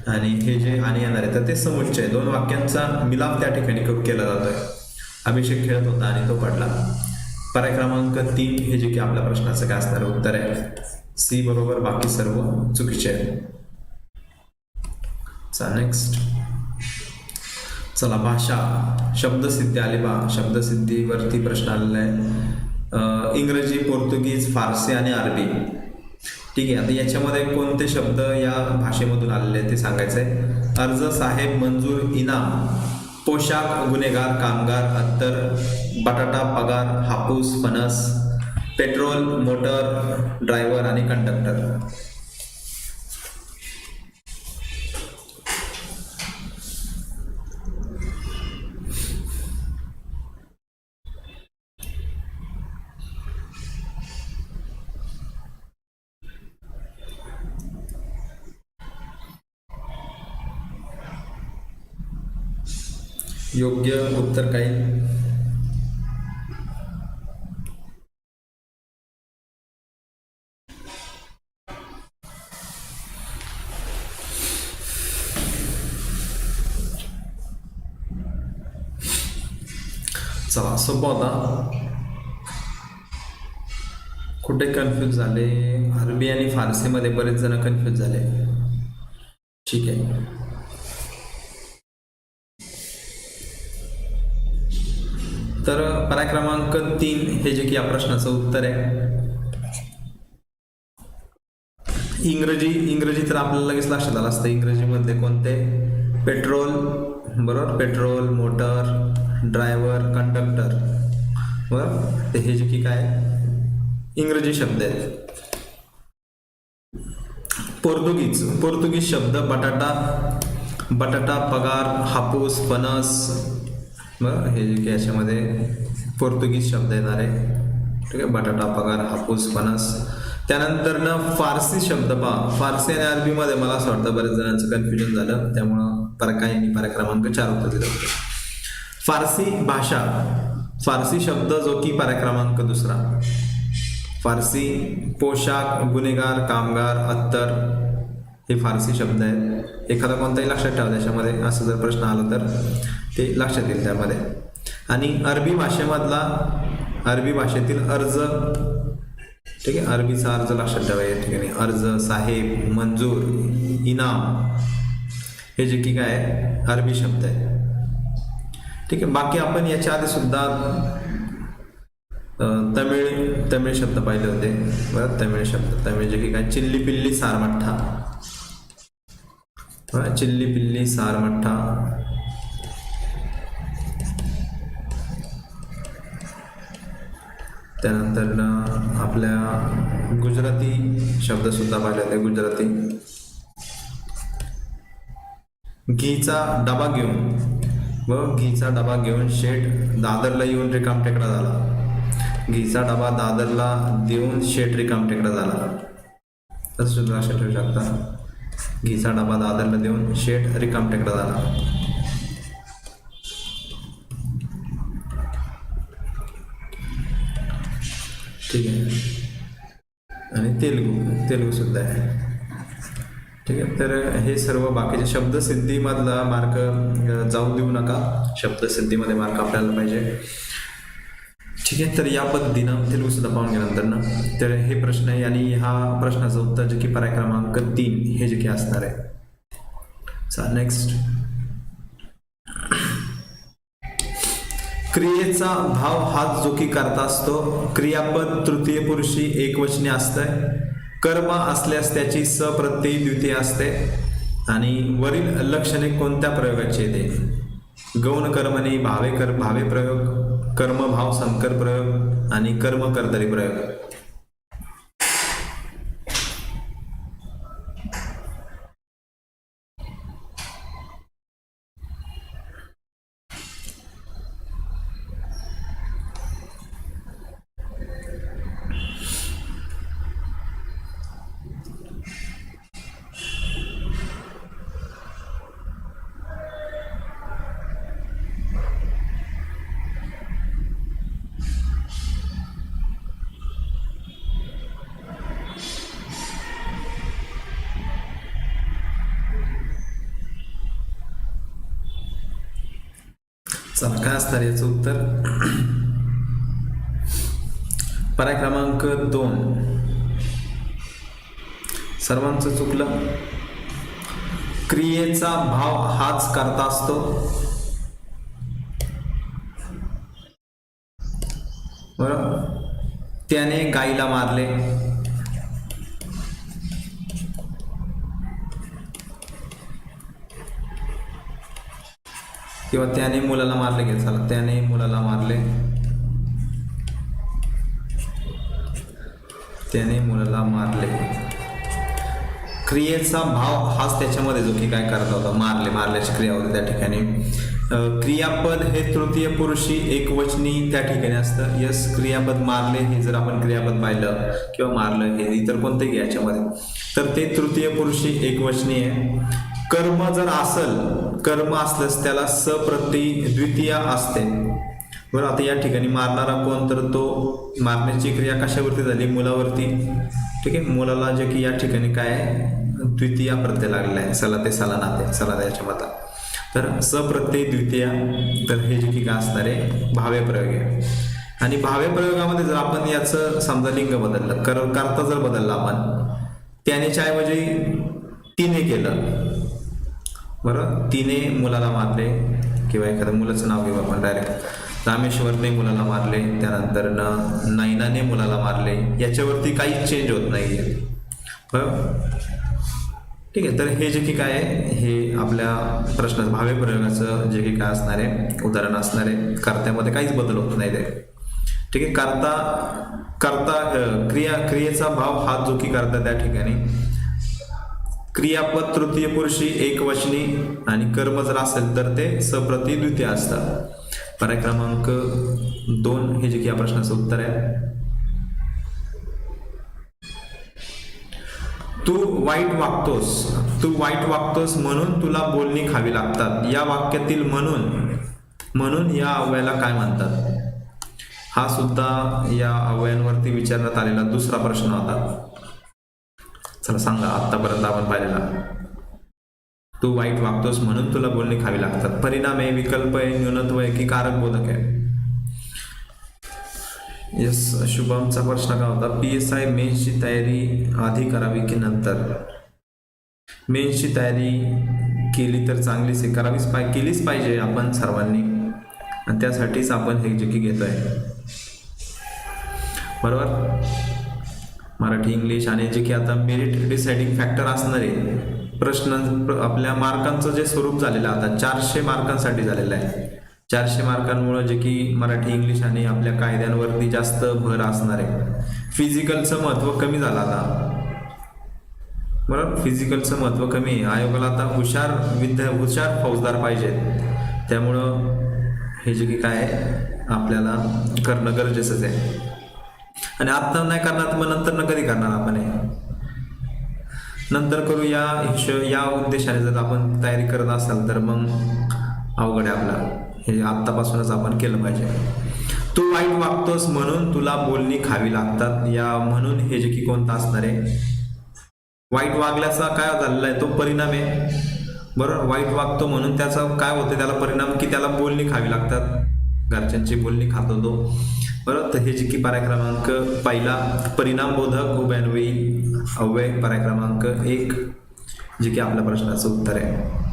आणि हे जे आणि येणार आहे तर ते समुच्चय, 2 वाक्यांचा मिलाप त्या ठिकाणी केला जातोय. अभिषेक खेळत होता आणि तो पडला. पर्याय क्रमांक 3 हे जे की आपल्या प्रश्नाचं काय असणार उत्तर आहे सी बरोबर, बाकी सर्व चुकीचे आहे. नेक्स्ट. चला, भाषा, शब्दसिद्धी आली बा. शब्दसिद्धीवरती प्रश्न आलेला आहे. इंग्रजी, पोर्तुगीज, फारसी आणि अरबी. ठीक आहे, आता याच्यामध्ये कोणते शब्द या भाषेमधून आलेले ते सांगायचं आहे. अर्ज, साहेब, मंजूर, इनाम, पोशाख, गुन्हेगार, कामगार, अत्तर, बटाटा, पगार, हापूस, फणस, पेट्रोल, मोटर, ड्रायव्हर आणि कंडक्टर. योग्य उत्तर काय? चला, सोपं होता. कुठे कन्फ्यूज झाले? अरबी आणि फारसीमध्ये बरेच जण कन्फ्यूज झाले. ठीक आहे, तर पर्याय क्रमांक 3 हे जे की या प्रश्नाचं उत्तर आहे. इंग्रजी तर आपल्याला लगेच लक्षात आलं असतं. इंग्रजीमध्ये कोणते? पेट्रोल, बरोबर, पेट्रोल, मोटर, ड्रायव्हर, कंडक्टर. बरोबर, ते हे जे की काय इंग्रजी शब्द आहेत. पोर्तुगीज शब्द बटाटा, पगार, हापूस, फणस. बरं, हे जे की याच्यामध्ये पोर्तुगीज शब्द येणार आहे. ठीक आहे, बटाटा, पगार, हापूस, फणस. त्यानंतर ना फारसी शब्द पहा. फारसी आणि अरबीमध्ये मला असं वाटतं बऱ्याच जणांचं कन्फ्युजन झालं, त्यामुळं पर्याय क्रमांक 4 उत्तर दिलं होतं. फारसी भाषा, फारसी शब्द जो की पर्याय क्रमांक 2. फारसी, पोशाख, गुन्हेगार, कामगार, अत्तर हे फारसी शब्द आहेत. एखादा कोणताही लक्षात ठेवा त्याच्यामध्ये, असं जर प्रश्न आला तर ते लक्षात येईल त्यामध्ये. आणि अरबी भाषेतील अर्ज. ठीक आहे, अरबीचा अर्ज लक्षात ठेवा या ठिकाणी. अर्ज, साहेब, मंजूर, इनाम हे जे की काय आहे अरबी शब्द आहे. ठीक आहे. बाकी आपण याच्या आधी सुद्धा तमिळ शब्द पाहिले होते बरं. तमिळ जे की काय चिल्ली पिल्ली सारमठ्ठा, चिल्ली पिल्ली सारमठ्ठा. त्यानंतर आपल्या गुजराती शब्द सुद्धा पाहिले होते. गुजराती घीचा डबा घेऊन व घीचा डबा घेऊन शेठ दादरला येऊन रिकामटेकडा झाला. घीचा डबा दादरला देऊन शेठ रिकामटेकडा झाला. असं सुद्धा लक्षात ठेवू शकता. घीचा डबा दादरला देऊन शेठ रिकामटेकडा झाला. ठीक आहे. आणि तेलुगू सुद्धा आहे. ठीक आहे. तर हे सर्व बाकीचे शब्दसिद्धीमधला मार्क जाऊ देऊ नका. शब्दसिद्धीमध्ये मार्क आपल्याला पाहिजे. ठीक आहे. तर या पद्धतीनं तेलुगू सुद्धा पाहून गेल्यानंतर ना तर हे प्रश्न आहे आणि हा प्रश्नाचं उत्तर जे की पर्याय क्रमांक 3 हे जे की असणार आहे. नेक्स्ट, क्रियेचा भाव हाच जो की करता असतो. क्रियापद तृतीय पुरुषी एकवचनी असतंय. कर्म असल्यास त्याची सप्रत्ययी द्वितीय असते. आणि वरील लक्षणे कोणत्या प्रयोगाची येते? गौण कर्मणी भावे प्रयोग, कर्मभाव संकर प्रयोग आणि कर्म कर्तरी प्रयोग. चला, काय असणार याचं उत्तर? पर्याय क्रमांक 2. सर्वांचं चुकलं. क्रियेचा भाव हाच करता असतो. बरोबर. त्याने गाईला मारले. किंवा त्याने मुलाला मारले. घे चला, त्याने मुलाला मारले. त्याने मुलाला मारले. क्रियेचा भाव हाच त्याच्यामध्ये जो की काय करत होता, मारल्याची क्रिया होती त्या ठिकाणी. क्रियापद हे तृतीय पुरुषी एकवचनी त्या ठिकाणी असतं. यस, क्रियापद मारले हे जर आपण क्रियापद पाहिलं किंवा मारलं हे इतर कोणतेही याच्यामध्ये तर ते तृतीय पुरुषी एकवचनी आहे. कर्म जर कर्म असल्यास त्याला सप्रत्ययी द्वितीय असते. बरं. आता या ठिकाणी मारणारा कोण, तर तो मारण्याची क्रिया कशावरती झाली? मुलावरती. ठीक आहे. मुलाला जे की या ठिकाणी काय द्वितीय प्रत्यय लागलेला आहे. सला ते सला नाते, सला याच्या मता. तर सप्रत्ययी द्वितीय. तर हे जे की काय असणार आहे? भावे प्रयोग आहे. आणि भावे प्रयोगामध्ये जर आपण याचं समजा लिंग बदललं, करता जर बदलला आपण, त्यानेच्या ऐवजी तिने केलं. बरं. तिने मुलाला मारले किंवा एखाद्या मुलाचं नाव घेऊ आपण डायरेक्ट. रामेश्वरने मुलाला मारले. त्यानंतर नैनाने मुलाला मारले. याच्यावरती काहीच चेंज होत नाहीये. बरं. ठीक आहे. तर हे जे की काय आहे हे आपल्या प्रश्न भावे प्रयोगाचं जे की काय असणार आहे उदाहरण असणार आहे. कर्त्यामध्ये काहीच बदल होत नाही ते. ठीक आहे. क्रियेचा भाव हा जो की करता त्या ठिकाणी क्रियापद तृतीय पुरुषी एकवचनी आणि कर्म जर असेल तर ते सप्रत्ययी द्वितीय असतात. पर्याय क्रमांक 2 हे जे की या प्रश्नाचं उत्तर आहे. तू वाईट वागतोस म्हणून तुला बोलणी खावी लागतात. या वाक्यातील म्हणून या अव्ययाला काय म्हणतात? हा सुद्धा या अव्ययांवरती विचारण्यात आलेला दुसरा प्रश्न होता. चला सांगा, आतापर्यंत आपण पाहिलेला. तू वाईट वागतोस म्हणून तुला बोलणी खावी लागतात. परिणाम आहे, विकल्प आहे, न्यूनत्व आहे की कारक बोधक आहे? यस, शुभमचा प्रश्न काय होता? PSI मेन्सची तयारी आधी करावी की नंतर? मेन्सची तयारी केली तर चांगलीच आहे, केलीच पाहिजे आपण सर्वांनी, आणि त्यासाठीच आपण हे जे की घेतोय, बरोबर. मराठी, इंग्लिश आणि जे की आता मेरिट डिसाइडिंग फॅक्टर असणार आहे प्रश्न, आपल्या मार्कांचं जे स्वरूप झालेलं आता 400 मार्कांसाठी झालेलं आहे. 400 मार्कांमुळे जे की मराठी, इंग्लिश आणि आपल्या कायद्यांवरती जास्त भर असणार आहे. फिजिकलचं महत्त्व कमी झालं आता, बरोबर. फिजिकलचं महत्त्व कमी आहे. आयोगाला आता हुशार फौजदार पाहिजेत, त्यामुळं हे जे की काय आहे आपल्याला करणं गरजेचंच आहे. आणि आता नाही करणार मग नंतर कधी करणार आपण हे? नंतर करू या उद्देशाने जर आपण तयारी करत असाल तर मग अवघड आहे आपला. हे आत्तापासूनच आपण केलं पाहिजे. तू वाईट वागतोस म्हणून तुला बोलणी खावी लागतात, या म्हणून हे जे की कोणतं असणार आहे, वाईट वागल्याचा काय झालेला आहे तो परिणाम आहे, बरोबर. वाईट वागतो म्हणून त्याचा काय होतं, त्याला परिणाम की त्याला बोलणी खावी लागतात, घरच्यांची बोलणी खातो तो, बरोबर. तर हे जे की पर्याय क्रमांक पहिला परिणामबोधक उभयन्वयी अव्यय पर्याय क्रमांक 1 जे की आपल्या प्रश्नाचं उत्तर आहे.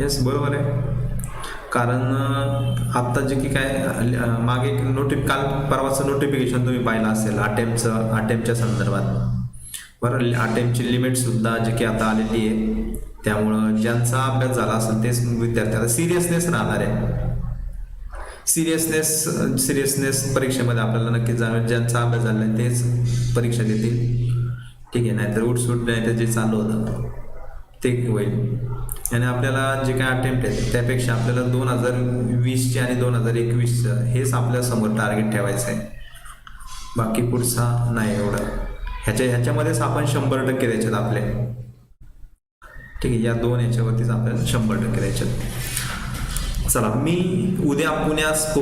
यस, बरोबर आहे. कारण आत्ता जे की काय मागे एक काल परवाचं नोटिफिकेशन तुम्ही पाहिलं असेल अटेम्प्टच्या संदर्भात, बरं. अटेम्प्टची लिमिट सुद्धा जे की आता आलेली आहे, त्यामुळं ज्यांचा अभ्यास झाला असेल तेच विद्यार्थ्याला सिरियसनेस राहणार आहे. सिरियसनेस परीक्षेमध्ये आपल्याला नक्कीच जाणवेल. ज्यांचा अभ्यास झाला आहे तेच परीक्षा देतील, ठीक आहे. नाहीतर उठसूट नाही तर जे चालू होतं ते होईल. आणि आपल्याला जे काय अटेम्प्ट आहे त्यापेक्षा आपल्याला 2020 आणि 2021 हेच आपल्या समोर टार्गेट ठेवायचं आहे, बाकी पुढचा नाही एवढं. ह्याच्यामध्येच आपण 100% द्यायच्यात आपले, ठीक आहे. या दोन याच्यावरतीच आपल्याला 100% द्यायच्यात. चला, मी उद्या पुण्यास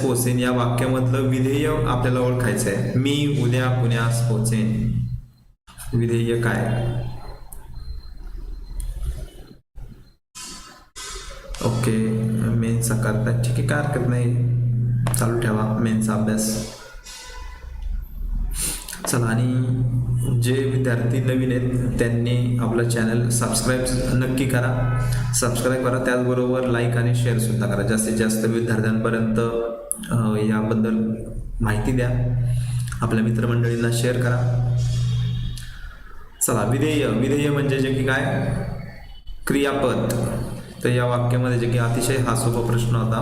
पोहोचेन या वाक्यामधलं विधेय आपल्याला ओळखायचं आहे. मी उद्या पुण्यास पोहोचेन, विधेय काय? ओके, मेन्सचा करता, ठीक आहे, काय हरकत नाही, चालू ठेवा मेन्सचा अभ्यास. चला, आणि जे विद्यार्थी नवीन आहेत त्यांनी आपलं चॅनल सबस्क्राईब नक्की करा, त्याचबरोबर लाईक आणि शेअर सुद्धा करा. जास्तीत जास्त विद्यार्थ्यांपर्यंत याबद्दल माहिती द्या, आपल्या मित्रमंडळींना शेअर करा. चला, विधेय म्हणजे जे की काय क्रियापद. तर या वाक्यामध्ये जे की अतिशय हा सोपा प्रश्न होता,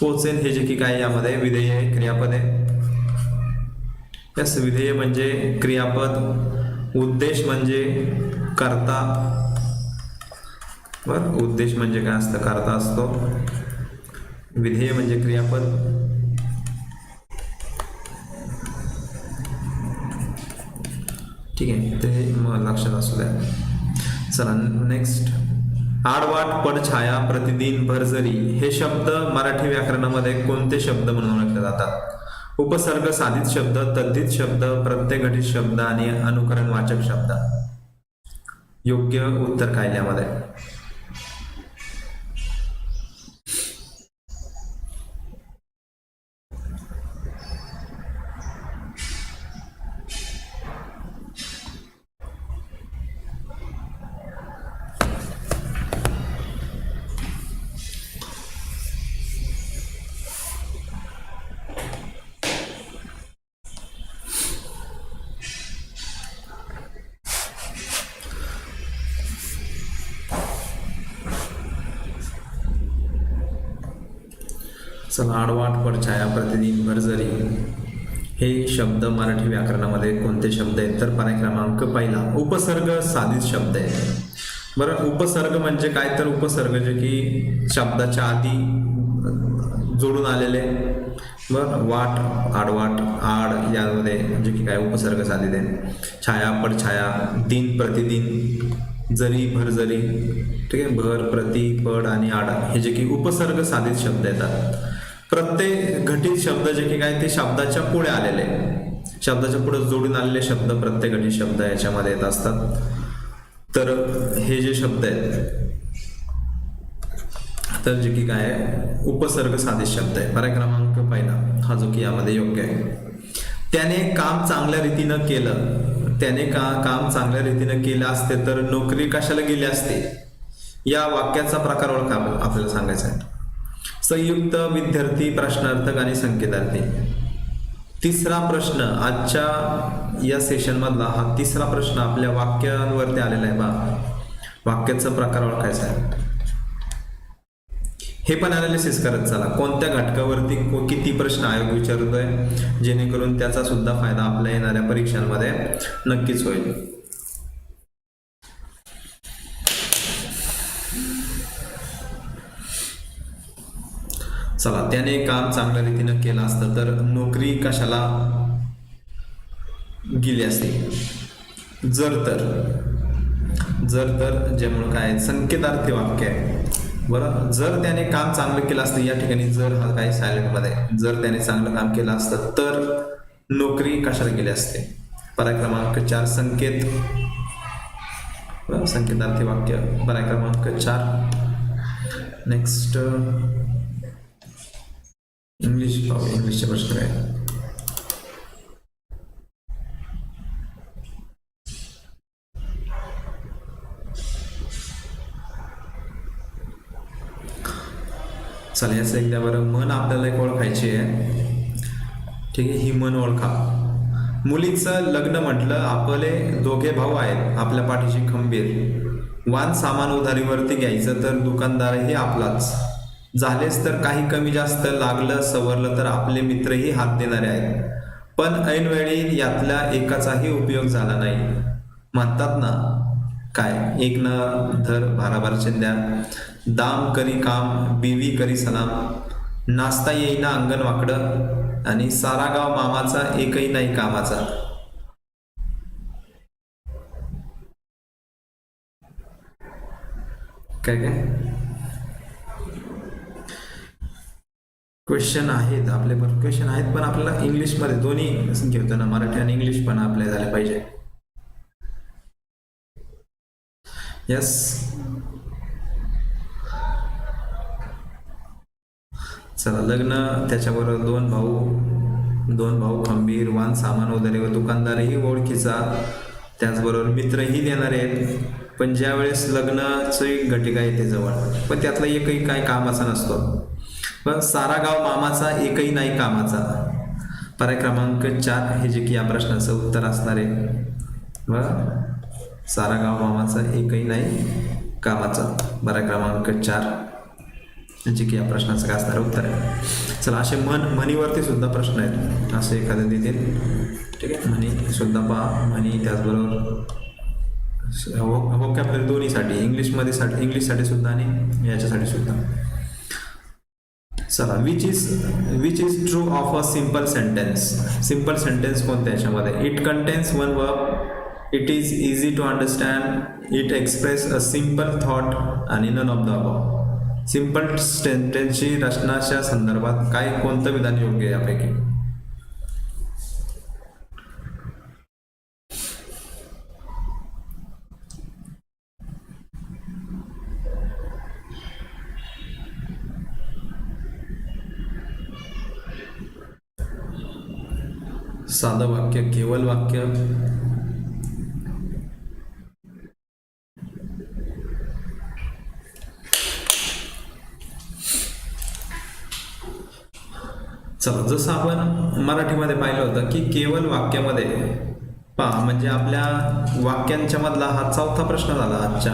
पोचेन हे जे की काय यामध्ये विधेय आहे, क्रियापद आहे. यस, विधेय म्हणजे क्रियापद, उद्देश म्हणजे कर्ता, बरं. उद्देश म्हणजे काय असतं, कर्ता असतो. विधेय म्हणजे क्रियापद. ठीक आहे, ते मग लक्षात असू द्या. चला, नेक्स्ट. आडवाट, पडछाया, प्रतिदिन, भरजरी हे शब्द मराठी व्याकरणामध्ये कोणते शब्द म्हणून ओळखले जातात? उपसर्ग साधित शब्द, तद्धित शब्द, प्रत्यय घटित शब्द आणि अनुकरणवाचक शब्द. योग्य उत्तर काय यामध्ये? चला, आडवाट, पडछाया, प्रतिदिन, भरजरी हे शब्द मराठी व्याकरणामध्ये कोणते शब्द आहेत? तर पर्याय क्रमांक पहिला उपसर्ग साधित शब्द आहे, बरं. उपसर्ग म्हणजे काय? तर उपसर्ग जे की शब्दाच्या आधी जोडून आलेले, बरं. वाट, आडवाट, आड यामध्ये जे की काय उपसर्ग साधित आहे. छाया, पडछाया, दिन, प्रतिदिन, जरी, भरजरी, ठीक आहे. भर, प्रति, पड आणि आड हे जे की उपसर्ग साधित शब्द येतात. प्रत्यय घटित शब्द जे की काय ते शब्दाच्या पुढे आलेले, शब्दाच्या पुढे जोडून आलेले शब्द प्रत्यय घटित शब्द याच्यामध्ये येत असतात. तर हे जे शब्द आहेत तर जे की काय उपसर्ग साधित शब्द आहे. पर्याय क्रमांक पहिला हा जो की यामध्ये योग्य आहे. त्याने काम चांगल्या रीतीनं केलं, त्याने काम चांगल्या रीतीनं केलं असते तर नोकरी कशाला गेली असते, या वाक्याचा प्रकार ओळखा आपल्याला सांगायचा आहे. संयुक्त, विद्यार्थी, प्रश्नार्थक आणि संकेतार्थी. तिसरा प्रश्न आजच्या या सेशन मधला हा तिसरा प्रश्न आपल्या वाक्यांवरती आलेला आहे बा. वाक्याचा प्रकार ओळखायचा आहे. हे पण अनालिसिस करत चला, कोणत्या घटकावरती किती प्रश्न आयोग विचारतोय, जेणेकरून त्याचा सुद्धा फायदा आपल्या येणाऱ्या परीक्षांमध्ये नक्कीच होईल. चला, त्याने काम चांगल्या रीतीनं केलं असतं तर नोकरी कशाला गेली असते. जर तर ज्यामुळे काय संकेतार्थी वाक्य आहे. बरं, जर त्याने काम चांगलं केलं असतं, या ठिकाणी जर हा काय सायलेंट मध्ये, जर त्याने चांगलं काम केलं असतं तर नोकरी कशाला गेली असते. पर्याय क्रमांक 4 संकेत, संकेतार्थी वाक्य, पर्याय क्रमांक 4. नेक्स्ट इंग्लिशचे प्रश्न आहे. चला, याचं एकदा बरं. मन आपल्याला एक ओळखायची आहे. ठीक आहे, ही मन ओळखा. मुलीचं लग्न म्हटलं, आपले दोघे भाऊ आहेत, आपल्या पाठीशी खंबीर. वान सामान उधारीवरती घ्यायचं तर दुकानदारही आपलाच. झालेच तर काही कमी जास्त लागलं सवरलं तर आपले मित्रही हात देणारे आहेत. पण ऐनवेळी यातल्या एकाचाही उपयोग झाला नाही. म्हणतात ना काय, एक न धर भाराभार चिंध्या, दाम करी काम बीवी करी सलाम, नाचता येईना अंगण वाकडं, आणि सारा गाव मामाचा एकही नाही कामाचा. काय क्वेश्चन आहेत आपले, पण क्वेश्चन आहेत पण आपल्याला इंग्लिशमध्ये दोन्ही घेतो ना, मराठी आणि इंग्लिश पण आपल्या झाले पाहिजे. यस, चला. लग्न, त्याच्याबरोबर दोन भाऊ खंबीर, वान सामान उधारी व दुकानदारही ओळखीचा, त्याचबरोबर मित्रही देणारे आहेत. पण ज्या वेळेस लग्नाची घटिका येते जवळ, पण त्यातला एकही काय कामाचा नसतो. पण सारा गाव मामाचा एकही नाही कामाचा. पर्याय क्रमांक 4 हे जे की या प्रश्नाचं उत्तर असणार आहे. सारा गाव मामाचा एकही नाही कामाचा, पर्याय क्रमांक 4 जे की या प्रश्नाचं काय असणार उत्तर आहे. चला, असे म्हणीवरती सुद्धा प्रश्न आहेत, असे एखादे देतील. ठीक आहे, म्हणी सुद्धा पहा, म्हणी त्याचबरोबर व्होकॅब्युलरी दोन्हीसाठी, इंग्लिशसाठी सुद्धा आणि याच्यासाठी सुद्धा. चला, which is true of a simple sentence. Simple sentence कोणत्या याच्यामध्ये? It contains one verb, it is easy to understand, it express a simple thought, आणि none of the above. Simple सेंटेन्सची रचनाच्या संदर्भात काय कोणतं विधान योग्य आहे यापैकी? साधं वाक्य, केवल वाक्य, चला, जसं आपण मराठीमध्ये पाहिलं होतं की केवल वाक्यामध्ये पहा, म्हणजे आपल्या वाक्यांच्या मधला हा चौथा प्रश्न झाला आजच्या.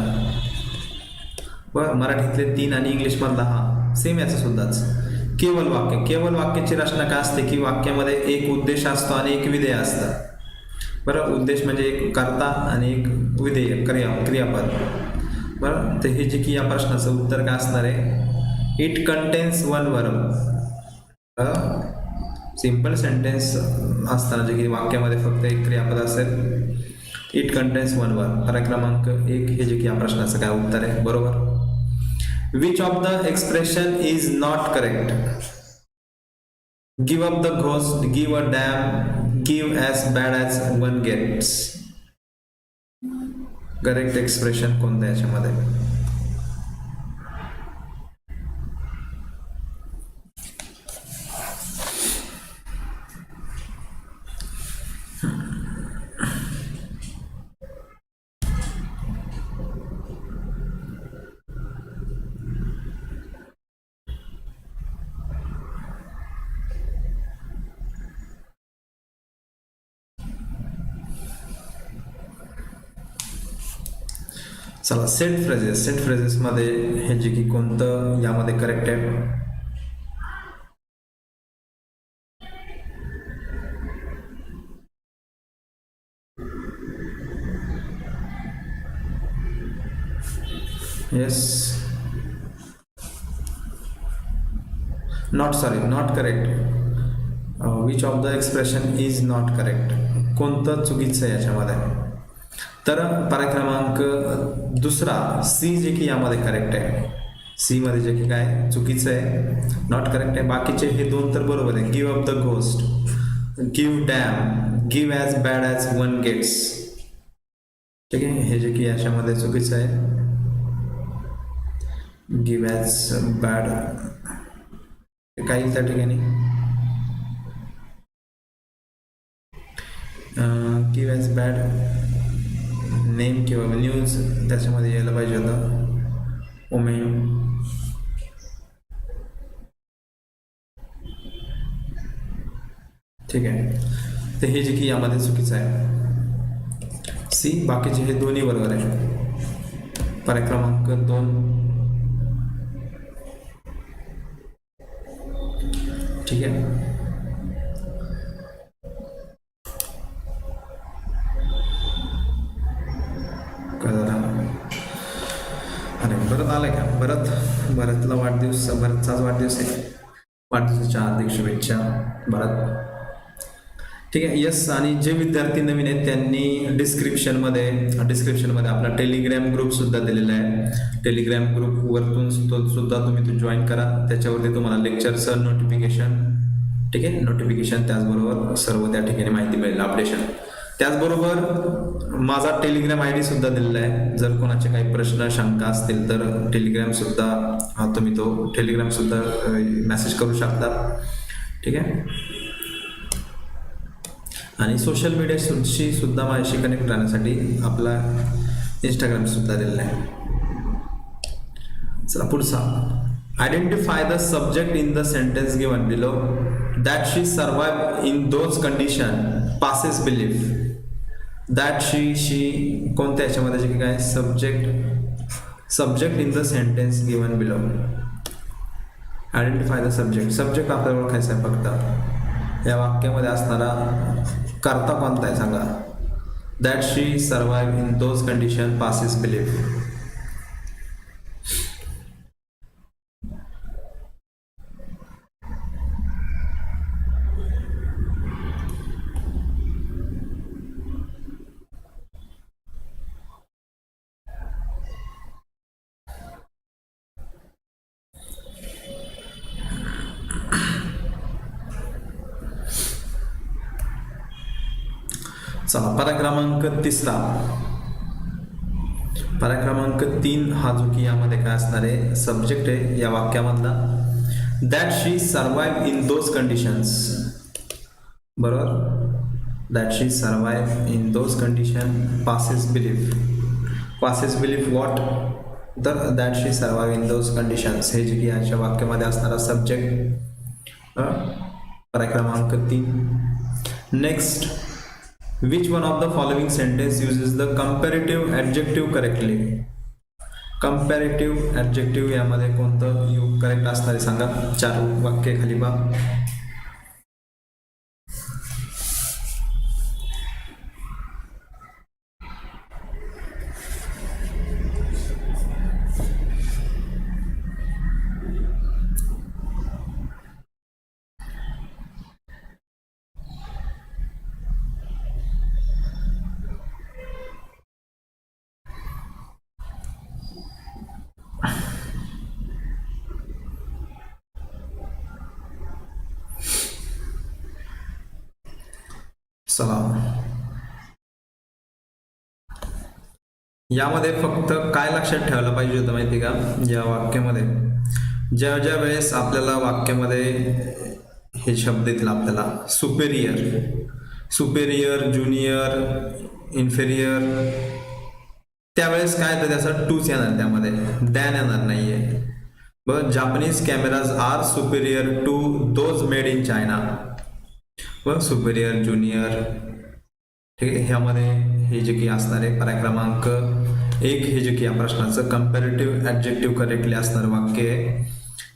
मराठीतले 3 आणि इंग्लिश मधला हा सेम याचा सुद्धाच. केवल वाक्याची रचना काय असते की वाक्यामध्ये एक उद्देश असतो आणि एक विधेय असतं. बरं, उद्देश म्हणजे एक कर्ता आणि एक विधेय, क्रियापद. बरं, तर हे जे की या प्रश्नाचं उत्तर काय असणार आहे? It contains one verb. Simple sentence असताना जे की वाक्यामध्ये फक्त एक क्रियापद असेल, इट कंटेन्स वन वर्ब. पर्याय क्रमांक 1 हे जे की या प्रश्नाचं काय उत्तर आहे? बरोबर. Which of the expression is not correct? Give up the ghost, give a damn, give as bad as one gets. Correct expression कोणत्या याच्यामध्ये? चला सेट फ्रेजेस मध्ये हे जे की कोणतं यामध्ये करेक्ट आहे? Yes, not correct. Which of the expression is not correct? कोणतं चुकीचं आहे याच्यामध्ये? तर पर्याय क्रमांक दुसरा सी जे की यामध्ये करेक्ट आहे. सी मध्ये जे की काय चुकीचं आहे, नॉट करेक्ट आहे. बाकीचे हे दोन तर बरोबर आहे. Give up the ghost, give damn, give as bad as one gets. ठीक आहे, हे जे की याच्यामध्ये चुकीचं आहे. गिव्ह ॲज बॅड काही त्या ठिकाणी गिव्ह ॲज बॅड नेम किंवा न्यूज त्याच्यामध्ये यायला पाहिजे होतं. ओमेन. ठीक आहे, तर हे जे की यामध्ये चुकीचं आहे सी. बाकीचे हे दोन्ही बरोबर आहे. पर्याय क्रमांक 2. ठीक आहे, अरे भरत आलाय का? भरतला वाढदिवस, भरतचाच वाढदिवस आहे. वाढदिवसाच्या हार्दिक शुभेच्छा भरत. ठीक आहे, यस. आणि जे विद्यार्थी नवीन आहेत त्यांनी डिस्क्रिप्शनमध्ये आपला टेलिग्रॅम ग्रुप सुद्धा दिलेला आहे. टेलिग्रॅम ग्रुप वरतून सुद्धा तुम्ही तो जॉईन करा. त्याच्यावरती तुम्हाला लेक्चरचं नोटिफिकेशन, ठीक आहे, नोटिफिकेशन त्याचबरोबर सर्व त्या ठिकाणी माहिती मिळेल, अपडेशन. त्याचबरोबर माझा टेलिग्राम ID सुद्धा दिलेला आहे. जर कोणाचे काही प्रश्न शंका असतील तर टेलिग्राम सुद्धा तुम्ही तो टेलिग्राम सुद्धा मेसेज करू शकता. ठीक आहे, आणि सोशल मीडियाशी सुद्धा माझ्याशी कनेक्ट राहण्यासाठी आपला इंस्टाग्राम सुद्धा दिलेला आहे. चला पुढचा. Identify the subject in the sentence given below that she survive in those condition passes belief. That she कोणत्या याच्यामध्ये जे काय subject in the sentence given below. Identify the subject आपल्याला ओळखायचं आहे फक्त. या वाक्यामध्ये असणारा कर्ता कोणता आहे सांगा. That she survive in those condition passes belief. चला पर्याय क्रमांक 3 हा जो की यामध्ये काय असणार आहे सब्जेक्ट आहे या वाक्यामधला. That she survive in those conditions. बरोबर, that she survive in those condition passes belief what. तर that she survive in those conditions हे जे की याच्या वाक्यामध्ये असणारा सब्जेक्ट. पर्याय क्रमांक 3. Next, which one of the following sentence uses the comparative adjective correctly? comparative adjective यामध्ये कोणतं करेक्ट असणार आहे सांगा. 4 वाक्य खाली पहा. चला, यामध्ये फक्त काय लक्षात ठेवायला पाहिजे होतं माहिती का, या वाक्यामध्ये ज्या वेळेस आपल्याला वाक्यामध्ये हे शब्द येतील आपल्याला सुपेरियर, ज्युनियर, इन्फेरियर, त्यावेळेस काय तर त्याचा टूच येणार, त्यामध्ये दॅन येणार नाहीये. बघ, Japanese cameras are superior to those made in China. व सुपेरियर, ज्युनियर, ठीक आहे, ह्यामध्ये हे जे की असणार आहे पर्याय क्रमांक एक हे जे की या प्रश्नाचं कम्पॅरेटिव्ह ॲडजेक्टिव्ह करेक्टली असणारं वाक्य आहे.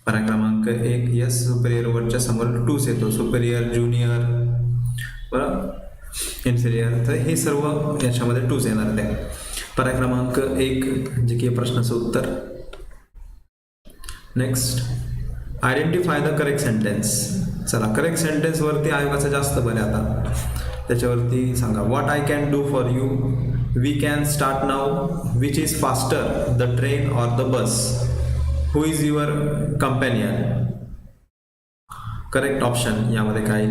पर्याय क्रमांक 1 यस सुपेरियर वर्डच्या समोर टूच येतो, सुपेरियर, ज्युनियर, बरं, इन्फिरियर, तर हे सर्व याच्यामध्ये टूच येणार आहे. पर्याय क्रमांक 1 जे की या प्रश्नाचं उत्तर. Next, identify the correct sentence. चला, करेक्ट सेंटेन्स वरती आयोगाचं जास्त बरं आता, त्याच्यावरती सांगा. What I can do for you, we can start now, which is faster, the train or the bus, who is your companion. Correct option यामध्ये काय?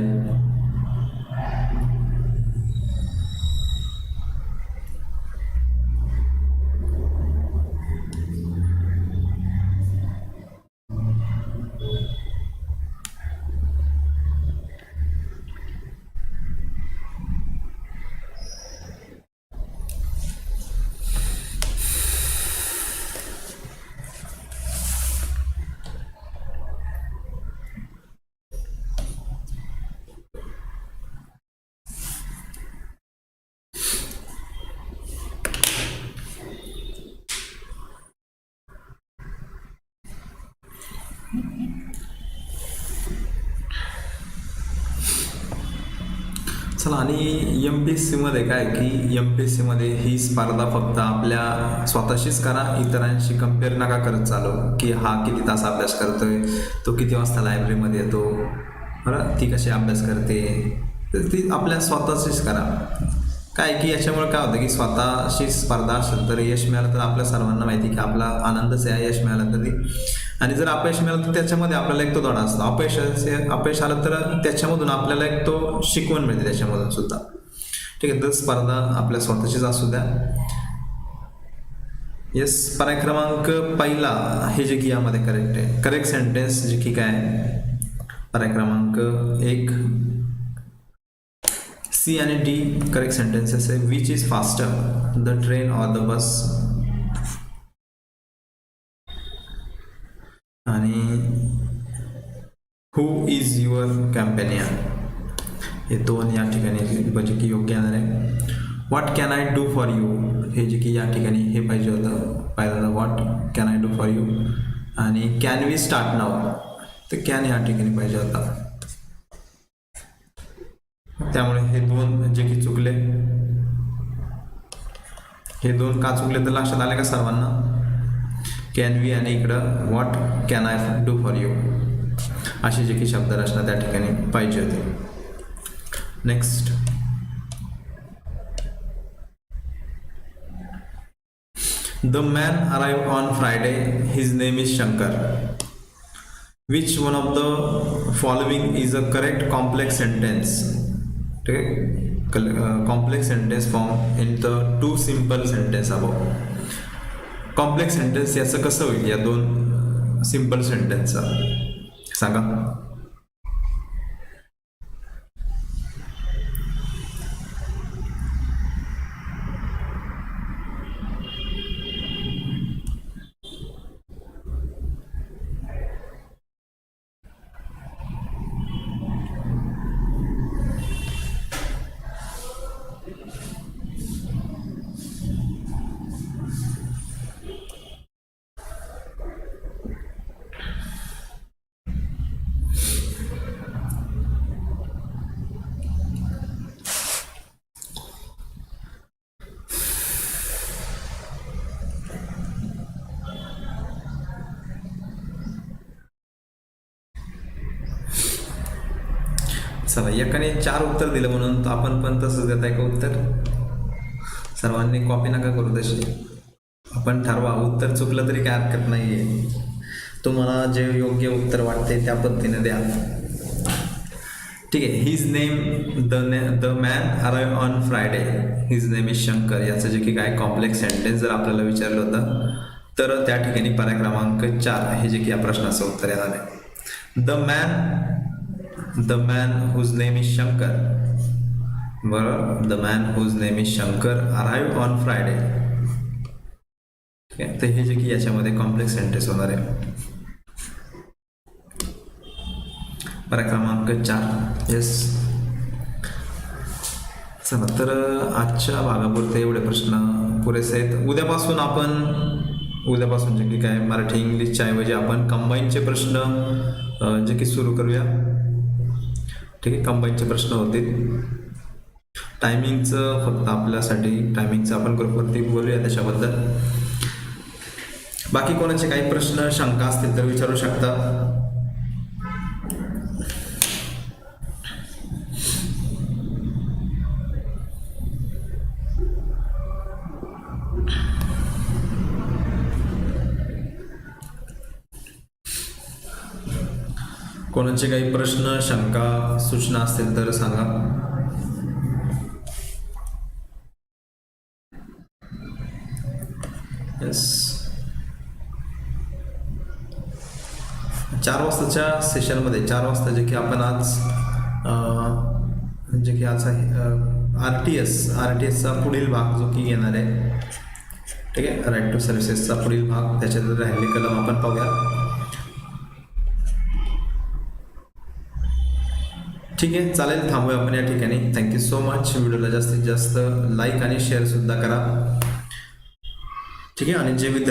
चला, आणि MPSC मध्ये काय की MPSC मध्ये ही स्पर्धा फक्त आपल्या स्वतःशीच करा, इतरांशी कम्पेअर नका करत चालू की हा किती तास अभ्यास करतोय, तो किती वाजता लायब्ररीमध्ये येतो, बरं, ती कशी अभ्यास करते, तर ती आपल्या स्वतःशीच करा. काय की याच्यामुळे काय होतं की स्वतःशी स्पर्धा असेल तर यश मिळालं तर आपल्या सर्वांना माहिती की आपला आनंदच आहे यश मिळालं तरी, आणि जर अपयश मिळालं तर त्याच्यामध्ये आपल्याला एक तो धडा असतो. अपयश आलं तर त्याच्यामधून आपल्याला एक तो शिकवण मिळते त्याच्यामधून सुद्धा. ठीक आहे, तर स्पर्धा आपल्या स्वतःचीच असू द्या. येस, पर्याय क्रमांक पहिला हे जे की यामध्ये करेक्ट आहे. करेक्ट सेंटेन्स जे की काय, पर्याय क्रमांक 1 सी आणि डी करेक्ट सेंटेन्सेस आहे. Which is faster, the train or the बस, आणि हु इज युअर कॅम्पेनियन, हे दोन या ठिकाणी जे की योग्य येणार आहे. What can I do for you, हे जे की या ठिकाणी हे पाहिजे होतं पहिल्यांदा, what can I do for you, आणि कॅन वी स्टार्ट नाऊ, तर कॅन या ठिकाणी पाहिजे होता. त्यामुळे हे दोन जे की चुकले, हे दोन का चुकले तर लक्षात आले का सर्वांना? कॅन वी आणि इकडं what can I do for you अशी जे की शब्दरचना त्या ठिकाणी पाहिजे होती. Next, the man arrived on Friday, his name is Shankar. Which one of the following is a correct complex sentence. ठीक आहे, complex sentence form in the two simple sentence above. Complex sentence याचं कसं होईल या दोन सिम्पल सेंटेन्सचं सांगा. चला, एकाने 4 उत्तर दिलं म्हणून आपण पण तसंच देत आहे का उत्तर? सर्वांनी कॉपी नका करू तशी, आपण ठरवा. उत्तर चुकलं तरी काय हरकत नाही आहे, तुम्हाला जे योग्य उत्तर वाटते त्या पद्धतीने द्या. ठीक आहे, his name, the man arrive on Friday, his name is Shankar, याचं जे की काय कॉम्प्लेक्स सेंटेन्स जर आपल्याला विचारलं होतं तर त्या ठिकाणी पर्याय क्रमांक 4 हे जे की या प्रश्नाचं उत्तर येणार आहे. The man whose name is Shankar, बरोबर, the man whose name is Shankar arrived on Friday. ठीक आहे, तर हे जे की याच्यामध्ये कॉम्प्लेक्स सेंटेन्स होणार आहे. पर्याय क्रमांक 4. येस, चला तर आजच्या भागापुरते एवढे प्रश्न पुरेसे आहेत. उद्यापासून जे की काय मराठी इंग्लिशच्या ऐवजी आपण कंबाईनचे प्रश्न जे की सुरू करूया. ठीक आहे, कंबाईनचे प्रश्न होतील. टायमिंगचं फक्त आपल्यासाठी टायमिंगचं आपण ग्रुपवरती बोलूया त्याच्याबद्दल. बाकी कोणाचे काही प्रश्न शंका असतील तर विचारू शकता. कोणाचे काही प्रश्न शंका सूचना असतील तर सांगा. येस, 4 वाजताच्या सेशनमध्ये 4 वाजता जे की आपण आज जे की आज आहे आर-टी-एसचा पुढील भाग जो की येणार आहे. ठीक आहे, राईट टू सर्व्हिसेसचा पुढील भाग, त्याच्यात राहिले कलम आपण पाहूया. ठीक आहे, चालेल, थांबूया आपण या ठिकाणी. Thank you so much. व्हिडिओला जास्तीत जास्त लाईक आणि शेअर सुद्धा करा. ठीक आहे, आणि जे